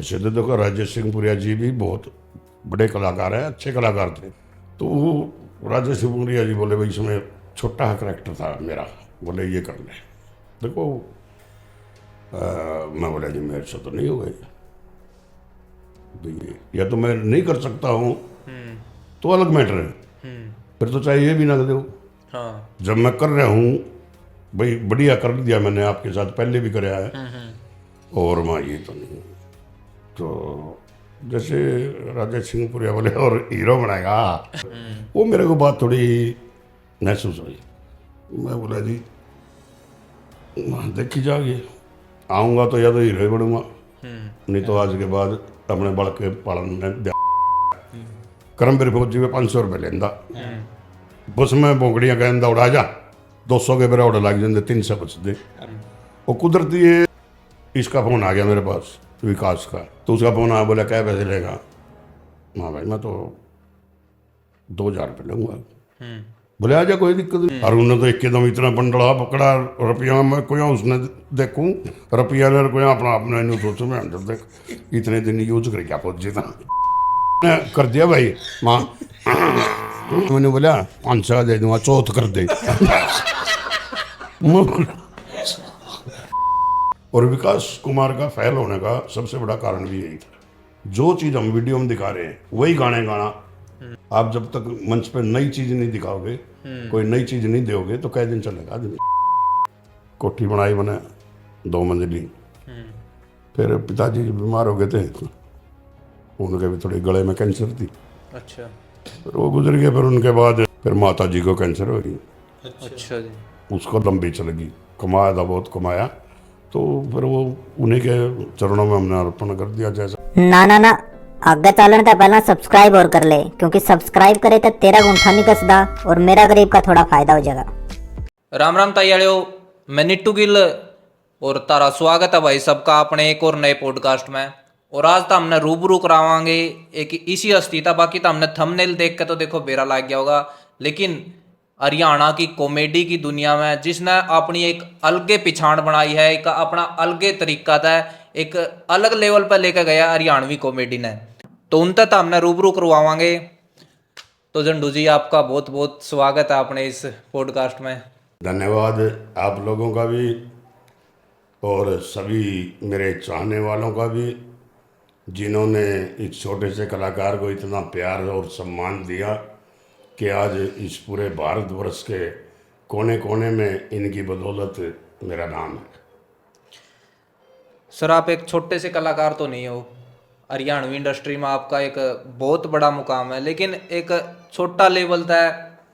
ऐसे तो देखो राजेश सिंह जी भी बहुत बड़े कलाकार हैं, अच्छे कलाकार थे। तो राजेश सिंह जी बोले भाई इसमें छोटा सा करेक्टर था मेरा, बोले ये कर ले। देखो मैं बोला जी मेरे से तो नहीं हो गई भाई, या तो मैं नहीं कर सकता हूँ तो अलग मैटर है, फिर तो चाहे ये भी ना दो। हाँ। जब मैं कर रहा हूँ भाई बढ़िया कर दिया मैंने, आपके साथ पहले भी कराया है, और मैं ये तो नहीं। तो जैसे राजेश सिंह पुरिया बोले और हीरो बनाएगा, वो मेरे को बात थोड़ी महसूस हुई। मैं बोला जी देखी जाएगी, आऊँगा तो या तो हीरो ही बनूंगा, नहीं तो आज के बाद अपने बड़ के पालन करमवीर फौजी में 500 रुपये लेंदा, बस में बोंगड़ियाँ कहता उड़ा जा 200 के मेरा ऑर्डर लग जाते, 300 बचते। वो कुदरती है, इसका फ़ोन आ गया मेरे पास विकास का, तो उसका फ़ोन आया, बोला क्या पैसे लेगा। हाँ भाई मैं तो 2000 रुपये लूँगा। बोले आ जा कोई दिक्कत नहीं। और उन्होंने तो एकदम इतना बंडला पकड़ा रुपया, मैं कोई उसने देखूँ रुपया ने कोई अपना अपना नहीं सोचूँ मैं अंदर देख इतने दिन यूज कर क्या पहुँच जाता कर दिया भाई माँ। मैंने बोला 500 दे दूंगा, चौथ कर दे। और विकास कुमार का फेल होने का सबसे बड़ा कारण भी यही था, जो चीज़ हम वीडियो में दिखा रहे हैं वही गाने गाना। आप जब तक मंच पे नई चीज़ नहीं दिखाओगे, कोई नई चीज़ नहीं दोगे तो कै दिन चलेगा आदमी। कोठी बनाई मैंने 2 मंजिली, फिर पिताजी बीमार हो गए थे, उनके भी थोड़ी गले में कैंसर थी। अच्छा। फिर वो गुजर गए, फिर उनके बाद फिर माता जी को कैंसर हो गई। अच्छा जी। उसको लंबी चलेगी, कमाया था बहुत कमाया, तो फिर वो उन्हीं के चरणों में हमने अर्पण कर दिया। जैसा ना ना ना आगे चलन तो पहला सब्सक्राइब और कर ले, क्योंकि सब्सक्राइब करे तो तेरा गुंठा नहीं कसदा और मेरा गरीब का थोड़ा फायदा हो जाएगा। राम राम ताइयाड़ियो, मैं निट्टू गिल और तारा स्वागत है भाई सबका अपने एक और नए पॉडकास्ट में। और आज तो हमने रूबरू करावांगे एक इसी हस्ती था, बाकी तो हमने थंबनेल देख के तो देखो बेरा लग गया होगा, लेकिन हरियाणा की कॉमेडी की दुनिया में जिसने अपनी एक अलगे पिछाड़ बनाई है, एक अपना अलगे तरीका था, एक अलग लेवल पर लेकर गया हरियाणवी कॉमेडी ने, तो उन तक हमने रूबरू करवावांगे। तो झंडू जी आपका बहुत बहुत स्वागत है अपने इस पॉडकास्ट में। धन्यवाद आप लोगों का भी और सभी मेरे चाहने वालों का भी, जिन्होंने इस छोटे से कलाकार को इतना प्यार और सम्मान दिया कि आज इस पूरे भारतवर्ष के कोने कोने में इनकी बदौलत मेरा नाम है। सर आप एक छोटे से कलाकार तो नहीं हो, हरियाणवी इंडस्ट्री में आपका एक बहुत बड़ा मुकाम है, लेकिन एक छोटा लेवल था,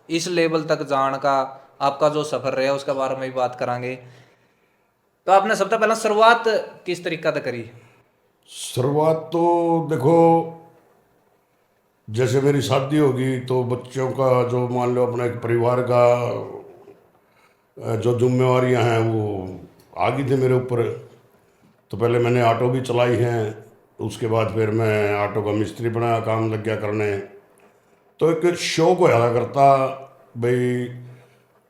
इस लेवल तक जाने का आपका जो सफर रहा उसके बारे में भी बात करांगे। तो आपने सबसे पहले शुरुआत किस तरीका से करी? शुरुआत तो देखो, जैसे मेरी शादी होगी तो बच्चों का जो मान लो अपना एक परिवार का जो जिम्मेवारियां हैं वो आ गई थी मेरे ऊपर। तो पहले मैंने ऑटो भी चलाई हैं, उसके बाद फिर मैं ऑटो का मिस्त्री बना, काम लग गया करने। तो एक शौक होया करता भाई,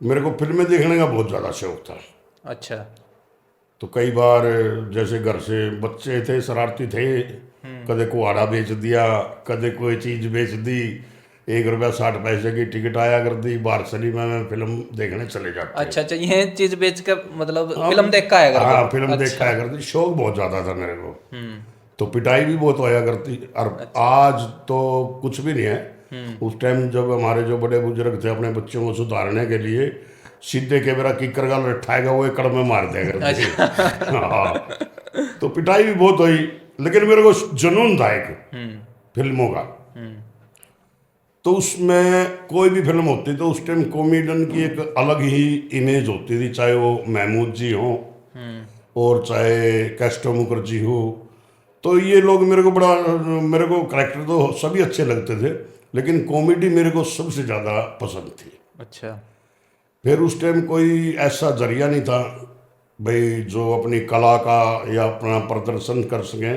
मेरे को फिल्में देखने का बहुत ज़्यादा शौक था। अच्छा। तो कई बार जैसे घर से बच्चे थे शरारती थे, कदे कुहाड़ा बेच दिया, कदे कोई चीज़ बेच दी, 1 रुपया 60 पैसे की टिकट आया कर दी, बाहर सिनेमा में फिल्म देखने चले जाते। अच्छा अच्छा, ये चीज बेच के मतलब फिल्म देख का आया करते? हाँ फिल्म देख अच्छा। के आया करती, शौक बहुत ज़्यादा था मेरे को। तो पिटाई भी बहुत होया करती। और आज तो कुछ भी नहीं है, उस टाइम जब हमारे जो बड़े बुजुर्ग थे अपने बच्चों को सुधारने के लिए सीधे कैमरा किकर का लठाएगा वो एकड़ में मार देगा। हाँ तो पिटाई भी बहुत हुई, लेकिन मेरे को जुनून था एक फिल्मों का। तो उसमें कोई भी फिल्म होती तो उस टाइम कॉमेडियन की एक अलग ही इमेज होती थी, चाहे वो महमूद जी हो और चाहे कैस्टो मुखर्जी हो। तो ये लोग मेरे को बड़ा, मेरे को करेक्टर तो सभी अच्छे लगते थे, लेकिन कॉमेडी मेरे को सबसे ज़्यादा पसंद थी। अच्छा। फिर उस टाइम कोई ऐसा जरिया नहीं था भाई जो अपनी कला का या अपना प्रदर्शन कर सकें।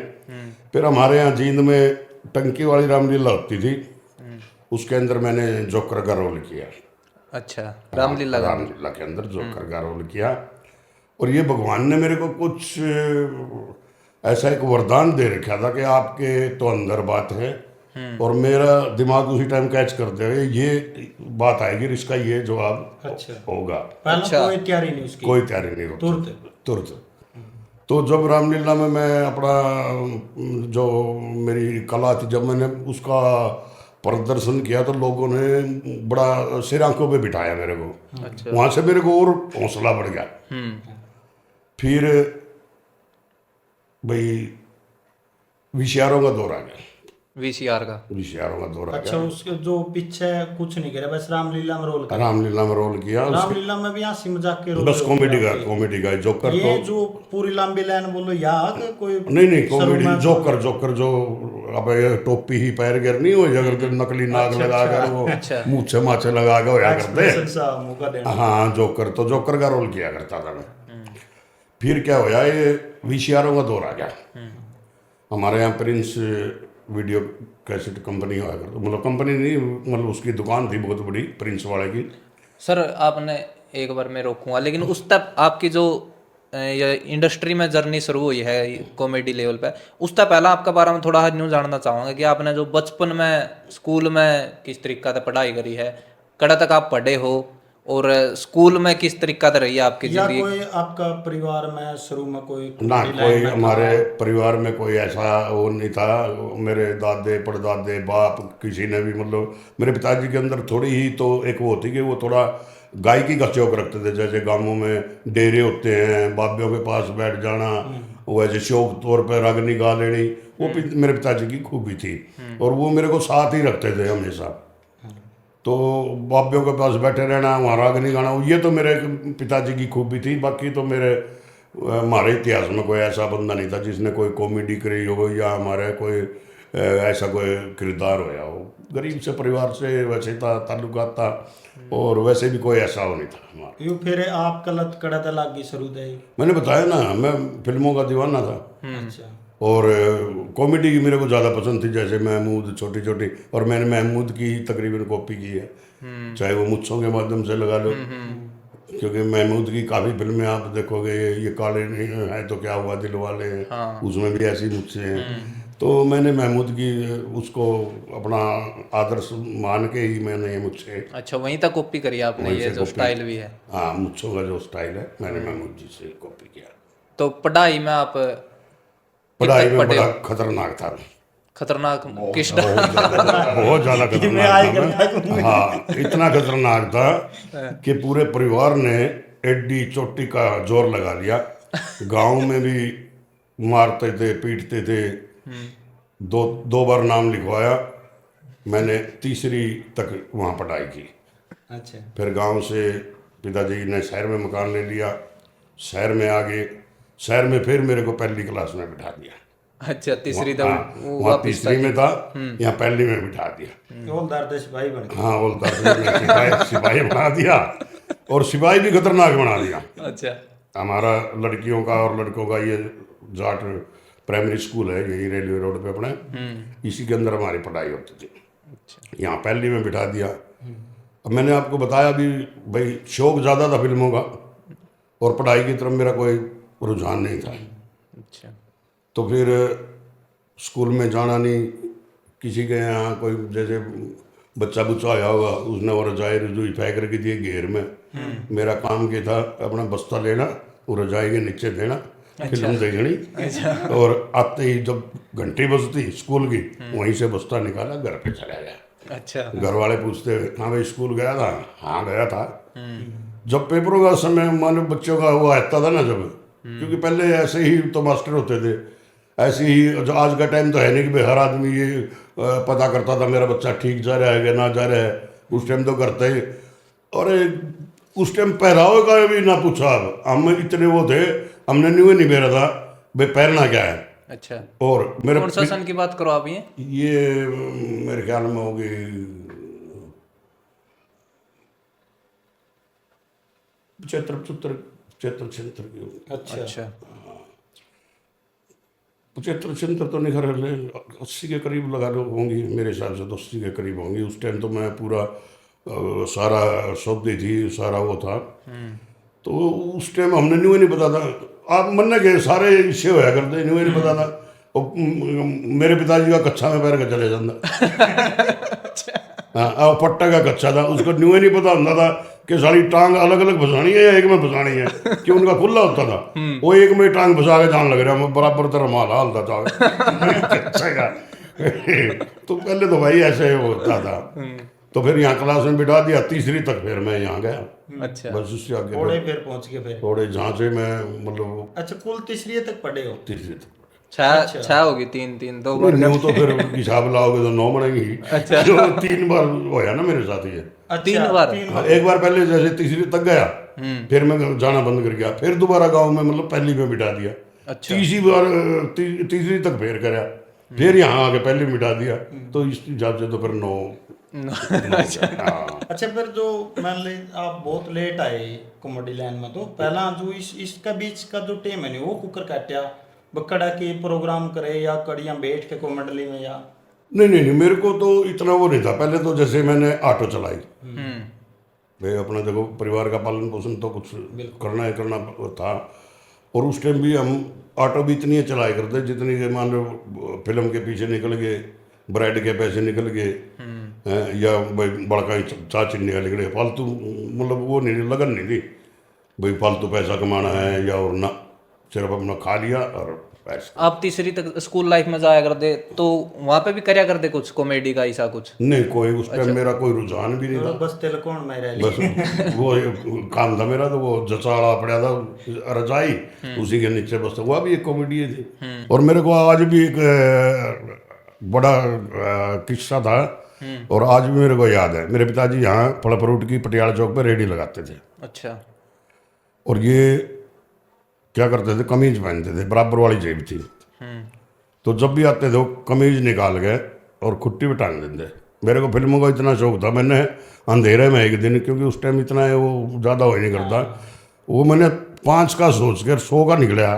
फिर हमारे यहाँ जींद में टंकी वाली रामलीला होती थी, उसके अंदर मैंने जोकर का रोल किया। अच्छा, रामलीला का? रामलीला के अंदर जोकर का रोल किया। और ये भगवान ने मेरे को कुछ ऐसा एक वरदान दे रखा था कि आपके तो अंदर बात है और मेरा दिमाग उसी टाइम कैच कर देगा, ये बात आएगी, इसका ये जवाब अच्छा। होगा। पहले अच्छा। कोई तैयारी नहीं उसकी। कोई तैयारी नहीं होती तुरंत। तुरंत। तो जब रामलीला में मैं अपना जो मेरी कला थी, जब मैंने उसका प्रदर्शन किया तो लोगों ने बड़ा सिर आंखों पे बिठाया मेरे को। अच्छा। वहां से मेरे को और हौसला बढ़ गया। फिर भाई विषयारों का दौर आ गया, वीसीआर का। विषयारों का दौर आ अच्छा, गया। उसके जो पीछे कुछ नहीं करे, बस रामलीला में रोल कर। रामलीला में रोल किया, रामलीला में भी हंसी मजाक के रोल बस कॉमेडी का जोकर। ये तो जो पूरी लंबी लाइन बोलो या कि कोई नहीं शुरू कॉमेडी में- जोकर जो अब ये टोपी ही पैर गिर नहीं हो, अगर तो नकली नाक लगा कर वो अच्छा। मूछे माछे लगा के होया करते। एक्सप्रेशन सा मौका देना। हाँ जोकर, तो जोकर का रोल किया करता था मैं। फिर क्या होया, ये वीसीआरों का दौर आ गया। हमारे यहाँ प्रिंस वीडियो कैसेट कंपनी हुआ करता, मतलब कंपनी नहीं, मतलब उसकी दुकान थी बहुत बड़ी प्रिंस वाले की। सर आपने एक बार मैं रोकूंगा, लेकिन उस तक आपकी जो ये इंडस्ट्री में जर्नी शुरू हुई है कॉमेडी लेवल पे, उस तक पहला आपका बारे में थोड़ा न्यू जानना चाहूँगा कि आपने जो बचपन में स्कूल में किस तरीका से पढ़ाई करी है, कड़ा तक आप पढ़े हो, और स्कूल में किस तरीका से रही है आपकी या जिंदगी? कोई आपका परिवार में शुरू में कोई ना comedy कोई line में हमारे था? परिवार में कोई ऐसा वो नहीं था। मेरे दादे परदादे बाप किसी ने भी, मतलब मेरे पिताजी के अंदर थोड़ी ही तो एक वो होती कि वो थोड़ा गायकी का शौक रखते थे। जैसे गांवों में डेरे होते हैं, बाबियों के पास बैठ जाना, वैसे शौक तौर पर रागनी गा लेनी, वो मेरे पिताजी की खूबी थी और वो मेरे को साथ ही रखते थे हमेशा। तो बाबियों के पास बैठे रहना, वहाँ रागनी गाना, ये तो मेरे पिताजी की खूबी थी। बाकी तो हमारे इतिहास में कोई ऐसा बंदा नहीं था जिसने कोई कॉमेडी करी हो या हमारे कोई ऐसा कोई किरदार होया हो। गरीब से परिवार से वैसे था, ताल्लुकात था, और वैसे भी कोई ऐसा वो नहीं था हमारा। यूं फिर आप कलत कड़ा लागी शुरू दे। मैंने बताया ना, मैं फिल्मों का दीवाना था अच्छा। और कॉमेडी की मेरे को ज़्यादा पसंद थी। जैसे महमूद छोटी छोटी, और मैंने महमूद की तकरीबन कॉपी की है, चाहे वो मुच्छों के माध्यम से लगा लो, क्योंकि महमूद की काफ़ी फिल्में आप देखोगे, ये काले नहीं है तो क्या हुआ दिल वाले हैं, उसमें भी ऐसी मुझसे हैं। तो मैंने महमूद की उसको अपना आदर्श मान के ही मैंने ये मुझसे, अच्छा, वहीं तक कॉपी करी आपने, वहीं ये से जो copy- स्टाइल भी है। हाँ मुच्छों का जो स्टाइल है मैंने महमूद जी से कॉपी किया। तो पढ़ाई में आप पढ़ाई तक में पढ़े बड़ा हो? खतरनाक था, खतरनाक किस बहुत ज़्यादा खतरनाक था मैं। हाँ इतना खतरनाक था कि पूरे परिवार ने एड्डी चोटी का जोर लगा लिया। गांव में भी मारते थे, पीटते थे। दो बार नाम लिखवाया मैंने, तीसरी तक वहाँ पढ़ाई की। अच्छा। फिर गांव से पिताजी ने शहर में मकान ले लिया, शहर में आ गए। शहर में फिर मेरे को पहली क्लास में बिठा दिया। अच्छा, तीसरी तो हाँ, वो वहाँ वापस तीसरी में था, यहाँ पहली में बिठा दिया। हवलदार दे सिपाही बन गए। हाँ बोलता सिपाही बना दिया, और सिपाही भी खतरनाक बना दिया। अच्छा। हमारा लड़कियों का और लड़कों का ये जाट प्राइमरी स्कूल है, यही रेलवे रोड पे अपने, इसी के अंदर हमारी पढ़ाई होती थी। यहाँ पहली में बिठा दिया। अब मैंने आपको बताया भी भाई, शौक ज़्यादा था फिल्मों का और पढ़ाई की तरफ मेरा कोई रुझान नहीं था। अच्छा। तो फिर स्कूल में जाना नहीं, किसी के यहाँ कोई जैसे बच्चा बुच्चा आया होगा, उसने वो रजाई रजुई फेंक रखी थी घेर में। मेरा काम क्या था, अपना बस्ता लेना और रजाई के नीचे देना, फिल्म देखनी, और आते ही जब घंटी बजती स्कूल की, वहीं से बस्ता निकाला, घर पे चला गया। अच्छा। घर वाले पूछते, हाँ भाई स्कूल गया था? हाँ गया था। जब पेपरों का समय, मान लो बच्चों का वो आता था ना, जब, क्योंकि पहले ऐसे ही तो मास्टर होते थे, ऐसे ही जो आज का टाइम तो है नहीं कि भाई हर आदमी ये पता करता था मेरा बच्चा ठीक जा रहा है कि ना जा रहा है। उस टाइम तो करते ही, और उस टाइम पहरावे का भी ना पूछा। हम इतने वो थे, हमने नहीं बेरा था भाई पहनना क्या है। अच्छा। और मेरे कौन सा सन की बात करो आप? ये मेरे ख्याल में होगी 75 की होगी। अच्छा। 75 तो नहीं, खैर 80 के करीब लगा लो होंगी, मेरे हिसाब से तो 80 के करीब होंगी। उस टाइम तो मैं पूरा सारा सौदी थी, सारा वो था। तो उस टाइम हमने नहीं पता था आप मन के सारे हिस्से होया करते इन्हें नहीं पता था। मेरे पिताजी का कच्चा में पैर के चले जाता। हाँ पट्टा का कच्चा था, उसको न्यू ही नहीं पता होता था कि सारी टांग अलग अलग फंसानी है या एक में फंसानी है, कि उनका खुला होता था। वो एक में टांग फंसा के जान लग रहा, मैं बराबर तरह माल हालता था कच्चा का। तो पहले तो भाई ऐसे होता था। तो फिर यहाँ क्लास में बिठा दिया, तीसरी तक फिर मैं यहाँ गया। अच्छा। बस उससे आगे थोड़े फिर पहुंच गए फिर। थोड़े जहाँ से मैं मतलब अच्छा कुल तीसरी तक पढ़े हो? तीसरी तक। छह होगी, तीन दो बार। न्यू तो फिर हिसाब लाओगे तो 9 बनेगी। अच्छा। जो 3 बार होया ना मेरे साथ ये। अच्छा, 3 बार? हाँ, एक बार पहले जैसे तीसरी तक गया, फिर मैं जाना बंद कर गया, फिर दोबारा गांव में मतलब पहली में बिठा दिया। अच्छा। तीसरी बार तीसरी तक फिर कराया, फिर यहाँ आके पहले बिठा दिया। तो इस हिसाब से तो फिर 9। अच्छा फिर जो मान ले आप बहुत लेट आए कॉमेडी लाइन में, तो पहला जो इसका बीच का जो टाइम है वो कुकर काटा बकड़ा के प्रोग्राम करे या कड़ियां बैठ के कॉमेडी में या? नहीं, मेरे को तो इतना वो नहीं था। पहले तो जैसे मैंने ऑटो चलाई, भाई अपना देखो परिवार का पालन पोषण तो कुछ करना था। और उस टाइम भी हम ऑटो भी इतनी चलाया करते जितनी के मान लो फिल्म के पीछे निकल गए, ब्राइड के पैसे निकल गए, या भाई बड़का ही चा चिन्ने वाले निकले, फालतू मतलब वो नहीं, लगन नहीं थी भाई फालतू पैसा कमाना है या और ना, सिर्फ अपना खा लिया और पैसा। आप तीसरी तक स्कूल लाइफ में जाया करते तो वहाँ पे भी करया करते कुछ कॉमेडी का ऐसा कुछ? नहीं, कोई उस टाइम मेरा कोई रुझान भी नहीं था। बस तिलकोण में रह ली। बस वो काम था मेरा, तो वो जचाड़ा पड़ा था रजाई, उसी के नीचे बस था। वह भी एक कॉमेडी थी। और मेरे को आज भी एक बड़ा किस्सा था, और आज भी मेरे को याद है। मेरे पिताजी यहाँ फल फ्रूट की पटियाला चौक पे रेडी लगाते थे। अच्छा। और ये क्या करते थे, कमीज पहनते थे, बराबर वाली जेब थी। तो जब भी आते थे वो कमीज निकाल गए और खुट्टी पे टांग देते। मेरे को फिल्मों का इतना शौक था, मैंने अंधेरे में एक दिन, क्योंकि उस टाइम इतना है वो ज़्यादा हो नहीं करता, वो मैंने 5 का सोच कर 100 का निकला।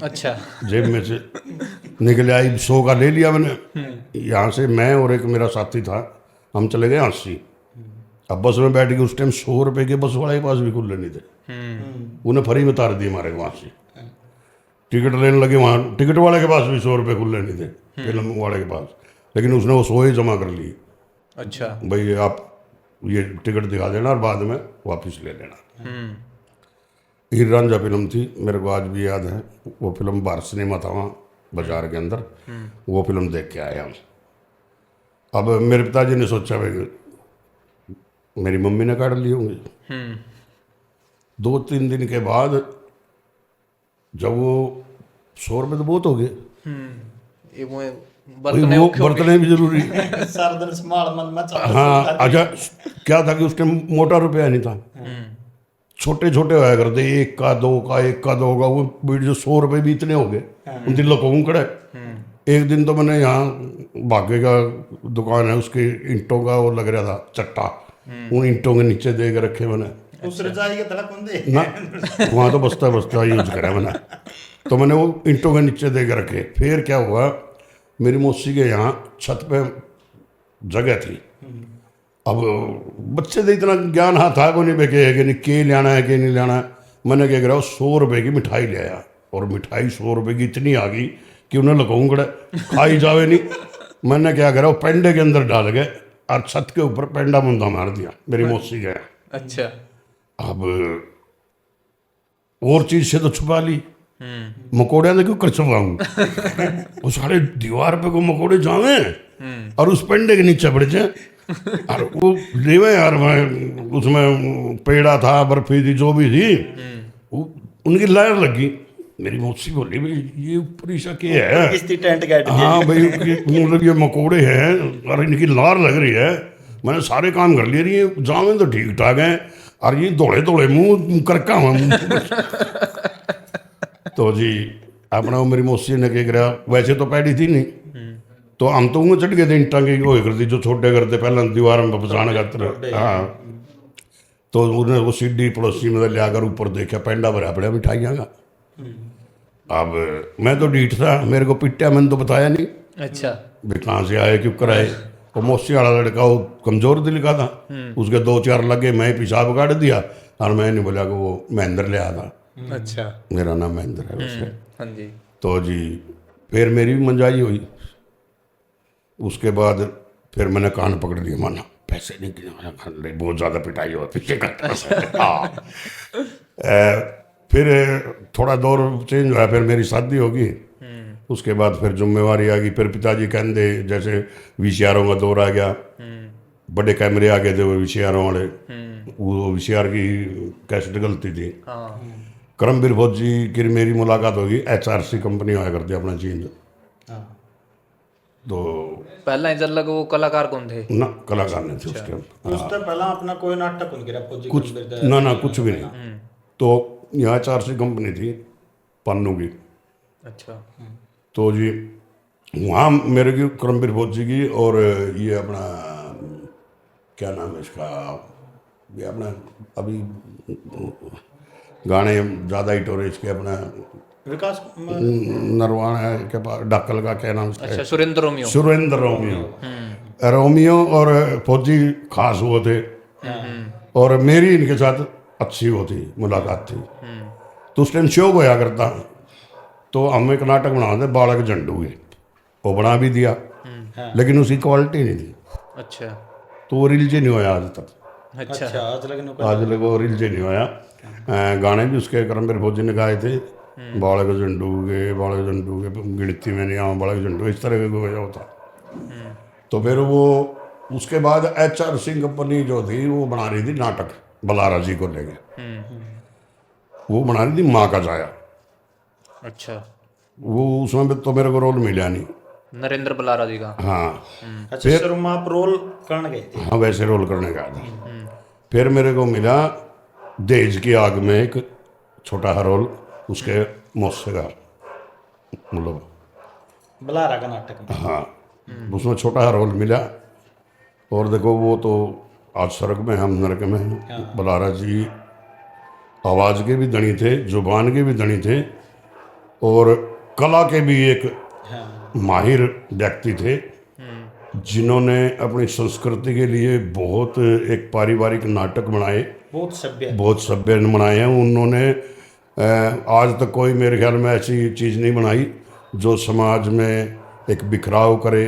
अच्छा। जेब में से निकल आई, 100 का ले लिया मैंने। यहाँ से मैं और एक मेरा साथी था, हम चले गए 80। अब बस में बैठ के उस टाइम 100 रुपये के बस वाले के पास भी खुले नहीं थे, उन्हें फ्री में उतार दिए हमारे वहाँ से। टिकट लेने लगे, वहाँ टिकट वाले के पास भी 100 रुपये खुले नहीं थे, फिल्म वाले के पास, लेकिन उसने वो 100 ही जमा कर लिए। अच्छा। भाई आप ये टिकट दिखा देना और बाद में वापस ले लेना। हीर रांझा फिल्म थी, मेरे को आज भी याद है। वो फिल्म भारत सिनेमा था वहाँ बाजार के अंदर, वो फिल्म देख के आया हम। अब मेरे पिताजी ने सोचा भाई मेरी मम्मी ने काट लिए होंगे। 2-3 दिन के बाद जब वो 100 रुपये तो बहुत हो गए, ये वो भाई वो बर्तने भी जरूरी। सरदर संभाल मन में चल। हाँ अच्छा, क्या था कि उस टाइम मोटा रुपया नहीं था, छोटे छोटे होया करते, 1 का 2 का वो वीडियो 100 रुपये भी इतने हो गए। उन दिन लोगों को कड़े। एक दिन तो मैंने यहाँ भाग्य का दुकान है, उसके ईंटों का वो लग रहा था चट्टा, उन ईंटों के नीचे दे के रखे मैंने। उस रजाई के तला कौन दे ना वहाँ तो बस्ता यूज करा मैंने। तो मैंने वो ईंटों के नीचे दे के रखे। फिर क्या हुआ, मेरी मौसी के यहाँ छत पे जगह थी। अब बच्चे तो इतना ज्ञान हाँ था को नहीं बेके है कि नहीं के लाना है कि नहीं लाना है। मैंने क्या करा, 100 रुपये की मिठाई ले आया, और मिठाई 100 रुपये की इतनी आ गई कि उन्हें लगाऊँ कड़े खाई जावे नहीं। मैंने क्या करा, वो पेंडे के अंदर डाल गए और छत के ऊपर पेंडा मुंदा मार दिया मेरी मौसी के। अच्छा। अब और चीज से तो छुपा ली, मकोड़े ने क्यों कर छुपाऊं। वो सारे दीवार पे को मकोड़े जावे और उस पेंडे के नीचे पड़ जाए, और वो लेवे यार। मैं उसमें पेड़ा था, बर्फी थी, जो भी थी, उनकी लायर लगी। मेरी मौसी बोली भाई ये ऊपर ईसा क्या है। किस्ती टेंट गाड़ी। हाँ भाई मतलब ये मकोड़े हैं और इनकी लार लग रही है। मैंने सारे काम कर लिए, रही जावे तो ठीक ठाक है, और ये दौड़े दौड़े मुँह करका हुआ। तो जी अपना मेरी मौसी ने क्या करा, वैसे तो पैड़ी थी नहीं, तो हम तो वो चढ़ गए थे ईंटा की वो करती जो छोटे करते पहले दीवार में फसाने का। हाँ तो उन्हें वो सीढ़ी पड़ोसी में ले आकर ऊपर देखा, पेंडा भरा पड़ा मिठाइयाँ का। अब मैं तो डीठ था, मेरे को पिट्टा, मैंने तो बताया नहीं। अच्छा। भाई कहाँ से आए, क्यों कराए। वो मौसी वाला लड़का वो कमजोर दिल का था, उसके 2-4 लगे, मैं पेशाब काट दिया, और मैं नहीं बोला कि वो महेंद्र ले आया था। अच्छा। मेरा नाम महेंद्र है वैसे। हाँ जी। तो जी फिर मेरी भी मंजाई हुई। उसके बाद फिर मैंने कान पकड़ लिया, माना पैसे नहीं किए, बहुत ज़्यादा पिटाई हुआ पीछे का। हाँ। फिर थोड़ा दौर चेंज हुआ, फिर मेरी शादी होगी। उसके बाद फिर जिम्मेवारी आ गई, फिर पिताजी कहते जैसे वीसीआरों का दौर आ गया, बड़े कैमरे आ गए थे वो वीसीआरों वाले। वो वीसीआर की कैसेट गलती थी। करमवीर फौजी की मेरी मुलाकात होगी, एचआरसी कंपनी हुआ करती अपना चीन। तो पहला इधर लग वो कलाकार कौन थे? ना कलाकार नहीं थे उसके। उससे पहला अपना कोई नाटक उनके रहा फौजी कुछ ना कुछ भी नहीं। तो यहाँ एचआरसी कंपनी थी पन्नू की। अच्छा। तो जी वहाँ मेरे की करमवीर फौजी की, और ये अपना क्या नाम है इसका, ये अपना अभी गाने ज़्यादा हिट हो रहे इसके, अपना विकास नरवाना के पास डाकल का क्या नाम है, अच्छा, Surendra Romeo. Surendra Romeo. Romeo और फौजी खास वो थे, और मेरी इनके साथ अच्छी वो थी मुलाकात थी। तो उस टाइम शौक होया करता, तो हम एक नाटक बना थे बालक झंडू के, वो बना भी दिया, लेकिन उसकी क्वालिटी नहीं थी। अच्छा। तो वो रिलीज नहीं होया आज तक। अच्छा। आज लगे वो रिलीज नहीं होया। गाने भी उसके करमवीर फौजी ने गाए थे, बालक झंडू के गिनती में नहीं आऊँ बालक झंडू, इस तरह का वजह होता। तो फिर वो उसके बाद एचआरसी कंपनी जो थी वो बना रही थी नाटक बलारा जी को लेके। वो बना रही थी माँ का जाया। अच्छा। वो उसमें तो मेरे को रोल मिला नहीं। नरेंद्र बलारा जी का। हाँ अच्छा, शुरू आप रोल करने गए थे? हाँ, वैसे रोल करने का था। फिर मेरे को मिला देज की आग में एक छोटा सा रोल, उसके मौसे का, मतलब बलारा का नाटक में। हाँ, उसमें छोटा सा रोल मिला। और देखो वो तो आज स्वर्ग में हम नरक में हैं। बलारा जी आवाज़ के भी धनी थे, जुबान के भी धनी थे, और कला के भी एक माहिर व्यक्ति थे, जिन्होंने अपनी संस्कृति के लिए बहुत एक पारिवारिक नाटक बनाए, बहुत सभ्य बनाए हैं उन्होंने। आज तक कोई मेरे ख्याल में ऐसी चीज़ नहीं बनाई जो समाज में एक बिखराव करे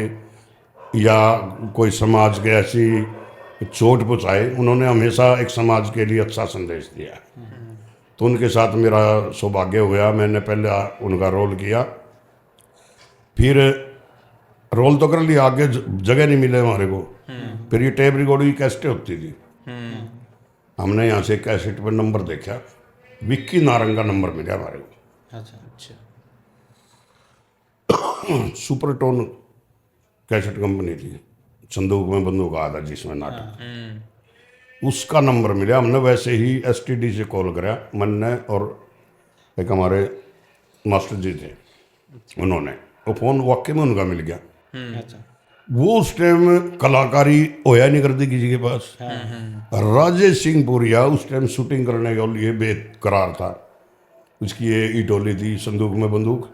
या कोई समाज के ऐसी चोट पहुँचाए। उन्होंने हमेशा एक समाज के लिए अच्छा संदेश दिया। तो उनके साथ मेरा सौभाग्य हो गया, मैंने पहले उनका रोल किया, फिर रोल तो कर लिया, आगे जगह नहीं मिले हमारे को। फिर ये टेप रिकॉर्डिंग की कैसेटें होती थी, हमने यहाँ से कैसेट पर नंबर देखा, विक्की नारंग का नंबर मिला हमारे को। अच्छा। सुपर टोन कैसेट कंपनी थी, संदूक में बंदूक आया था जिसमें नाटक, उसका नंबर मिला। हमने वैसे ही एसटीडी से कॉल करा, मन ने, और एक हमारे मास्टर जी थे, उन्होंने वो फ़ोन वाकई में उनका मिल गया। अच्छा। वो उस टाइम कलाकारी होया नहीं करती किसी के पास। राजेश सिंह पुरिया उस टाइम शूटिंग करने के लिए बेकरार था। उसकी ये ईटोली थी, संदूक में बंदूक,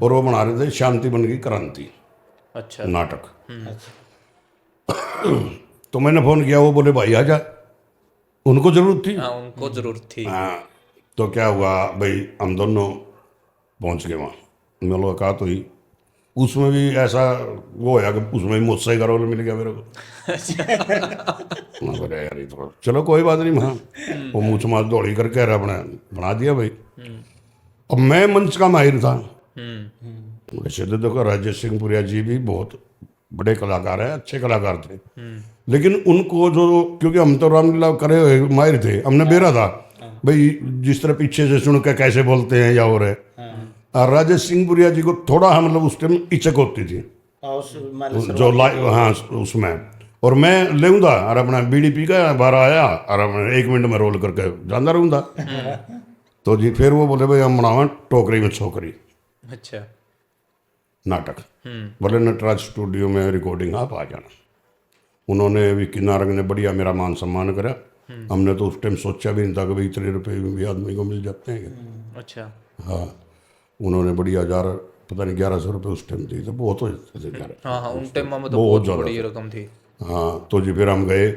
और वो बना रहे थे शांति बन की क्रांति। अच्छा। नाटक। तो मैंने फ़ोन किया, वो बोले भाई आजा, उनको ज़रूरत थी। हाँ, उनको जरूरत थी। हाँ, तो क्या हुआ भाई, हम दोनों पहुंच गए वहाँ, मुलाकात हुई। उसमें भी ऐसा वो होया कि उसमें भी मुझसे का रोल मिल गया मेरे को। मैं बोला यार ये तो चलो कोई बात नहीं, हाँ वो मुँह मार दौड़ी करके अपने बना दिया भाई। अब मैं मंच का माहिर था। वैसे तो देखो राजेश सिंह पुरिया जी भी बहुत बड़े कलाकार हैं, अच्छे कलाकार थे, लेकिन उनको जो, क्योंकि हम तो रामलीला करे हुए माहिर थे, हमने बेरा था भाई जिस तरह पीछे से सुन के कैसे बोलते हैं या हो रहे। और राजेश सिंह पुरिया जी को थोड़ा मतलब उस टाइम इचक होती थी जो लाइव, हाँ उसमें, और मैं लेऊंगा और अपना बीड़ी पी का बाहर आया और अपने 1 मिनट में रोल करके जाना रहूँगा। तो जी फिर वो बोले भाई हम बनावा टोकरी में छोकरी। अच्छा। नाटक बोले नटराज स्टूडियो में रिकॉर्डिंग आप आ जाना। उन्होंने विक्की नारंग ने बढ़िया मेरा मान सम्मान करा। हमने तो उस टाइम सोचा भी नहीं था कि भाई इतने रुपये भी आदमी को मिल जाते हैं। अच्छा। हाँ, उन्होंने बढ़िया पता नहीं 1100 रुपये उस टाइम थी, तो बहुत हो जाते थे। हाँ हाँ, उन टाइम में तो बहुत बड़ी रकम थी। हाँ, तो जी फिर हम गए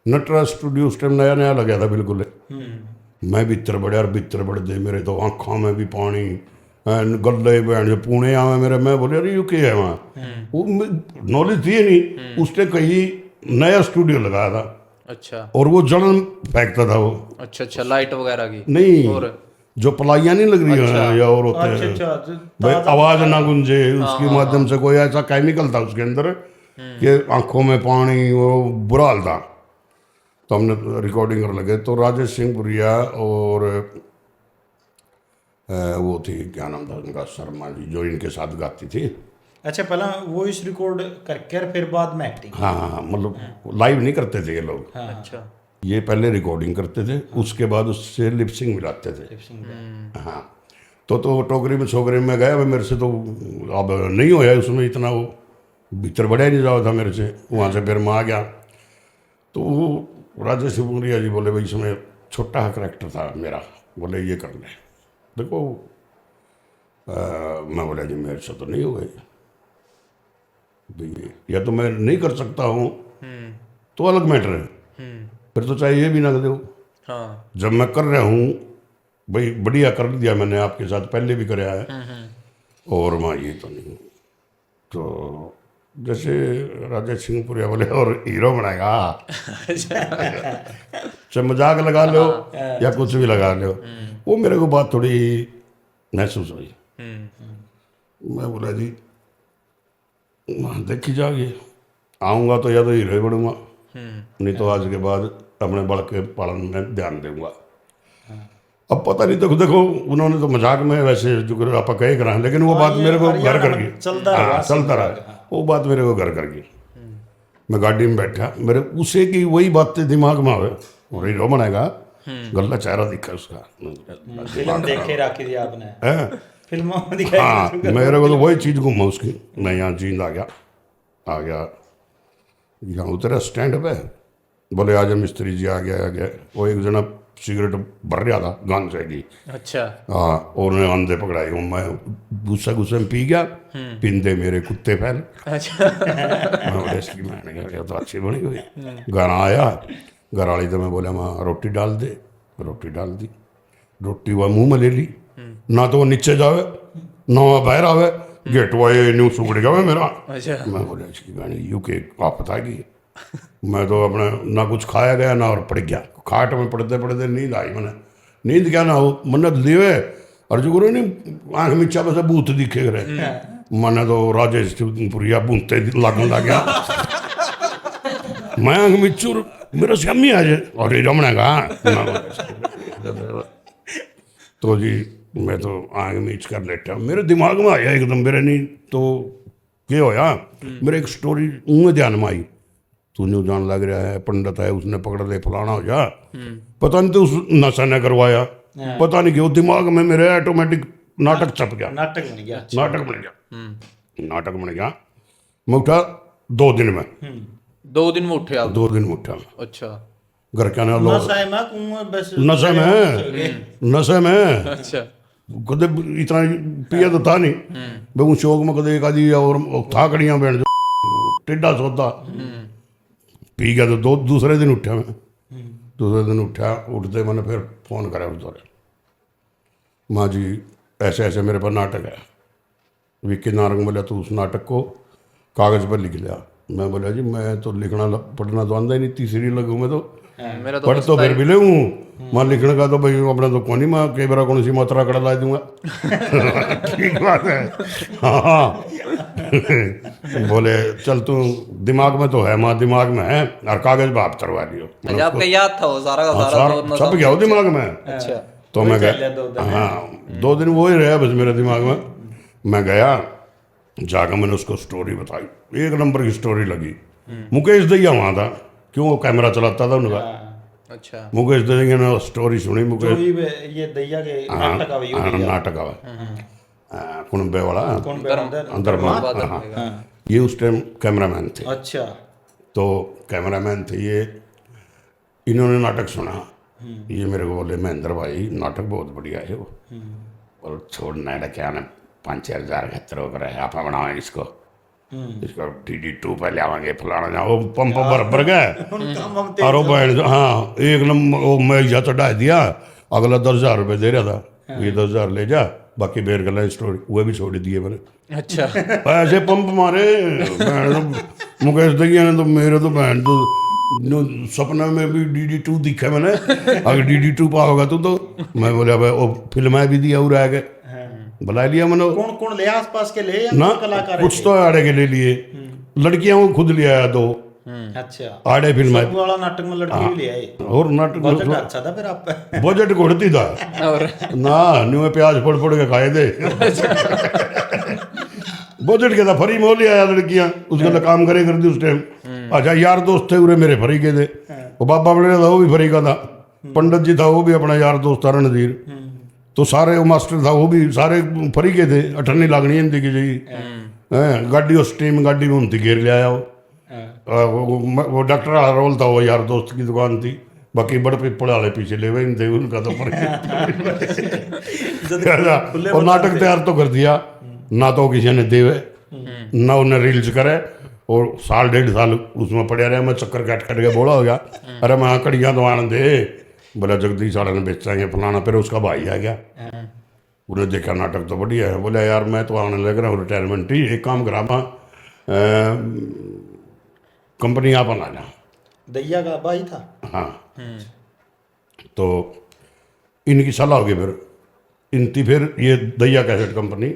नटराज स्टूडियो, उस टाइम नया नया लगा था बिल्कुल। मैं भीतर बढ़िया और भीतर बढ़ते मेरे तो आँखों में भी पानी एन गले बहन जो पुणे आवे मेरे, मैं बोले अरे यू क्या है वहाँ, वो नॉलेज थी नहीं। उसने कहीं नया स्टूडियो लगाया था अच्छा और वो जलन फेंकता था वो, अच्छा अच्छा, लाइट वगैरह की नहीं और जो पलाइयाँ नहीं लग रही हैं या और होते हैं अच्छा भाई आवाज ना गुंजे, उसके माध्यम से कोई ऐसा केमिकल था उसके अंदर कि आंखों में पानी, वो बुरा हाल था। तो हमने रिकॉर्डिंग कर लगे तो राजेश सिंह पुरिया और वो थी क्या नाम था उनका, शर्मा जी, जो इनके साथ गाती थी। अच्छा पहला वॉइस रिकॉर्ड करके फिर बाद में एक्टिंग। हाँ हाँ, मतलब लाइव नहीं करते थे ये लोग, अच्छा ये पहले रिकॉर्डिंग करते थे, उसके बाद उससे लिपसिंग मिलाते थे। हाँ तो टोकरी में छोकरी में गया भाई, मेरे से तो अब नहीं होया उसमें इतना, वो भीतर बढ़िया नहीं जाता था मेरे से। वहाँ से फिर मैं आ गया तो वो राजेश पुरिया जी बोले भाई इसमें छोटा करेक्टर था मेरा, बोले ये कर ले। देखो मैं बोला जी मेरे से तो नहीं हो गई भाई, या तो मैं नहीं कर सकता हूँ तो अलग मैटर है, फिर तो चाहे ये भी ना दो। हाँ जब मैं कर रहा हूँ भाई बढ़िया कर दिया मैंने, आपके साथ पहले भी कराया है और मैं ये तो नहीं। तो जैसे राजेश सिंह पुरिया बोले और हीरो बनाएगा, चाहे मजाक लगा लो या कुछ भी लगा लो, वो मेरे को बात थोड़ी महसूस हुई। मैं बोला जी देखी जाएगी, आऊँगा तो या तो हीरो ही बनूंगा, नहीं तो आज के बाद अपने बल के पालन में ध्यान दूंगा। अब पता नहीं, देखो देखो उन्होंने तो मजाक में वैसे जो आप कहे करा, लेकिन वो बात मेरे को घर कर गई, चलता रहा वो बात मेरे को घर कर गई। मैं गाड़ी में बैठा, मेरे उसे की वही बातें दिमाग में आवे, और हीरो बनाएगा, गल्ला चेहरा दिखा उसका। फिल्म देखे राखी थी आपने, हैं? फिल्मों में दिखाई हाँ मेरे को तो वही चीज़ घूमा उसकी। मैं यहाँ जींद आ गया यहाँ उतरा स्टैंड पे, बोले आज मिस्त्री जी आ गया। वो एक जना सिगरेट भर रहा था गान से की, अच्छा हाँ, और उन्हें अंधे पकड़ाई, मैं गुस्सा में पी गया, पिंदे मेरे कुत्ते फैल। अच्छा मैं बोले इसकी मैंने कहा तो अच्छी बनी हुई। घर आया, घर वाली तो मैं बोला माँ रोटी डाल दे, रोटी डाल दी, रोटी वह मुंह में ले ली, ना तो वो नीचे जावे ना वह बाहर आवे, गेट वाए न्यू सुगड़ गया मेरा। अच्छा मैं बोला इसकी मैंने यू के आप पता की, मैं तो अपने ना कुछ खाया गया ना और पड़ गया, खाट में पड़ते पड़ते नींद आई। मैंने नींद क्या ना हो मन्नत लिये और जो करो नहीं आँख में चाबे से भूत दिखे रहे, मैंने तो राजेश पुरिया भूतते लगने लग गया। मैं आँख में चूर मेरा स्यामी आ जाए और ये रमना का तो जी मैं तो आँख मीच कर लेटा, मेरे दिमाग में आया एकदम, मेरे नहीं तो क्या होया, मेरे एक स्टोरी उनमें ध्यान में आई, तूने जान लग रहा है पंडित है उसने पकड़ ले फलाना हो जा, पता नहीं तो उस नशा ने करवाया, पता नहीं क्यों दिमाग में मेरे ऑटोमेटिक नाटक छप गया, नाटक बन गया। नाटक बन गया। मैं उठा 2 दिन में, 2 दिन में उठे आप? 2 दिन में उठा। अच्छा घर क्या ना लोग नशे में अच्छा कदे इतना पिया तो था नहीं, मैं उस शौक में कदे एक आदि और था कड़ियाँ बैठ जो टेढ़ा सौदा पी गया। तो दूसरे दिन उठा मैं, दूसरे दिन उठते मैंने फिर फ़ोन करा उस दौरे, माँ जी ऐसे ऐसे मेरे पास नाटक है। विक्की नारंग बोला तो उस नाटक को कागज़ पर लिख लिया। मैं बोला जी मैं तो लिखना पढ़ना तो आंदा ही नहीं, तीसरी लगू मैं तो मेरा तो पढ़ तो फिर भी ले हूँ, मैं लिखने का तो भाई अपना तो कौन ही, मैं कई बार कौन सी मात्रा कड़ा ला दूंगा। ठीक बात है हाँ। बोले चल तू दिमाग में तो है, माँ दिमाग में है और कागज पे आप करवा लियो। अच्छा आपका याद था वो सारा का सारा सब गया हो दिमाग में। अच्छा तो मैं गया, हाँ 2 दिन वो ही रहा बस मेरे दिमाग में। मैं गया जाकर मैंने उसको स्टोरी बताई, 1 नंबर की स्टोरी लगी। मुकेश दहिया वहाँ था, क्यों वो कैमरा चलाता था उनका। अच्छा मुकेश दहिया ने स्टोरी सुनी, मुकेश ये दैया के नाटक आवे, नाटक आवा कुणबे वाला अंदर हाँ, ये उस टाइम कैमरामैन थे। अच्छा तो कैमरामैन थे ये, इन्होंने नाटक सुना, ये मेरे को बोले महेंद्र भाई नाटक बहुत बढ़िया है वो, और छोड़ना है क्या ना 5-4 हज़ार खतर हो कर आप बनाओ इसको DD2 पे ले आवांगे फलाना जा, वो पंप भर गए और वो बहन हाँ 1 नंबर वो मैं या चढ़ा दिया अगला 10,000 रुपये दे रहा था, ये 10,000 ले जा, बाकी बेर गला स्टोरी वो भी छोड़ दिए मैंने। अच्छा ऐसे पंप मारे तो मुकेश दहिया ने, तो मेरे तो बहन तो सपना में भी DD2 दिखा मैंने, अगर DD2 पाओगा तो मैं बोला भाई वो फिल्म भी दिया और आगे बुला लिया मैंने। कौन कौन ले आसपास के ले या ना कलाकार कुछ तो आड़े के ले लिए, लड़कियां वो खुद ले आया 2 अच्छा आड़े फिल्म सब वाला नाटक में लड़की भी ले आए, और नाटक बजट अच्छा था फिर आप पे। बजट घोड़ती था और ना, न्यू में प्याज फोड़ फोड़ के खाए थे बजट के था, फरी मोह लिया लड़कियां उसके लिए काम करे करती उस टाइम। अच्छा यार दोस्त थे उरे मेरे फरी के थे, वो बाबा बड़े था वो भी फरी का था, पंडित जी था वो भी अपना यार दोस्त था रणधीर, तो सारे वो मास्टर था वो भी सारे फरी के थे। 18 लागनी हिंदी की जी गाड़ी उस टाइम गाड़ी में उनती घेर ले आया वो डॉक्टर वाला रोल था, वो यार दोस्त की दुकान थी, बाकी बड़ पिपड़ वाले पीछे ले हुए थे उनका तो और नाटक तैयार तो कर दिया ना, तो किसी ने देवे ना उन्हें रील्स करे, और 1.5 साल उसमें पड़े रहे। मैं चक्कर काट काट के बोला हो गया, अरे मैं कड़ियाँ दवान दे, बोला जगदीश वाले ने बेचाएंगे फलाना, फिर उसका भाई आ गया, उन्हें देखा नाटक तो बढ़िया है, बोला यार मैं तो आने लग रहा हूँ रिटायरमेंट ही, एक काम करा कंपनी आप बना जा। दैया का भाई था। हाँ तो इनकी सलाह होगी, फिर इनती फिर ये दैया कैसेट कंपनी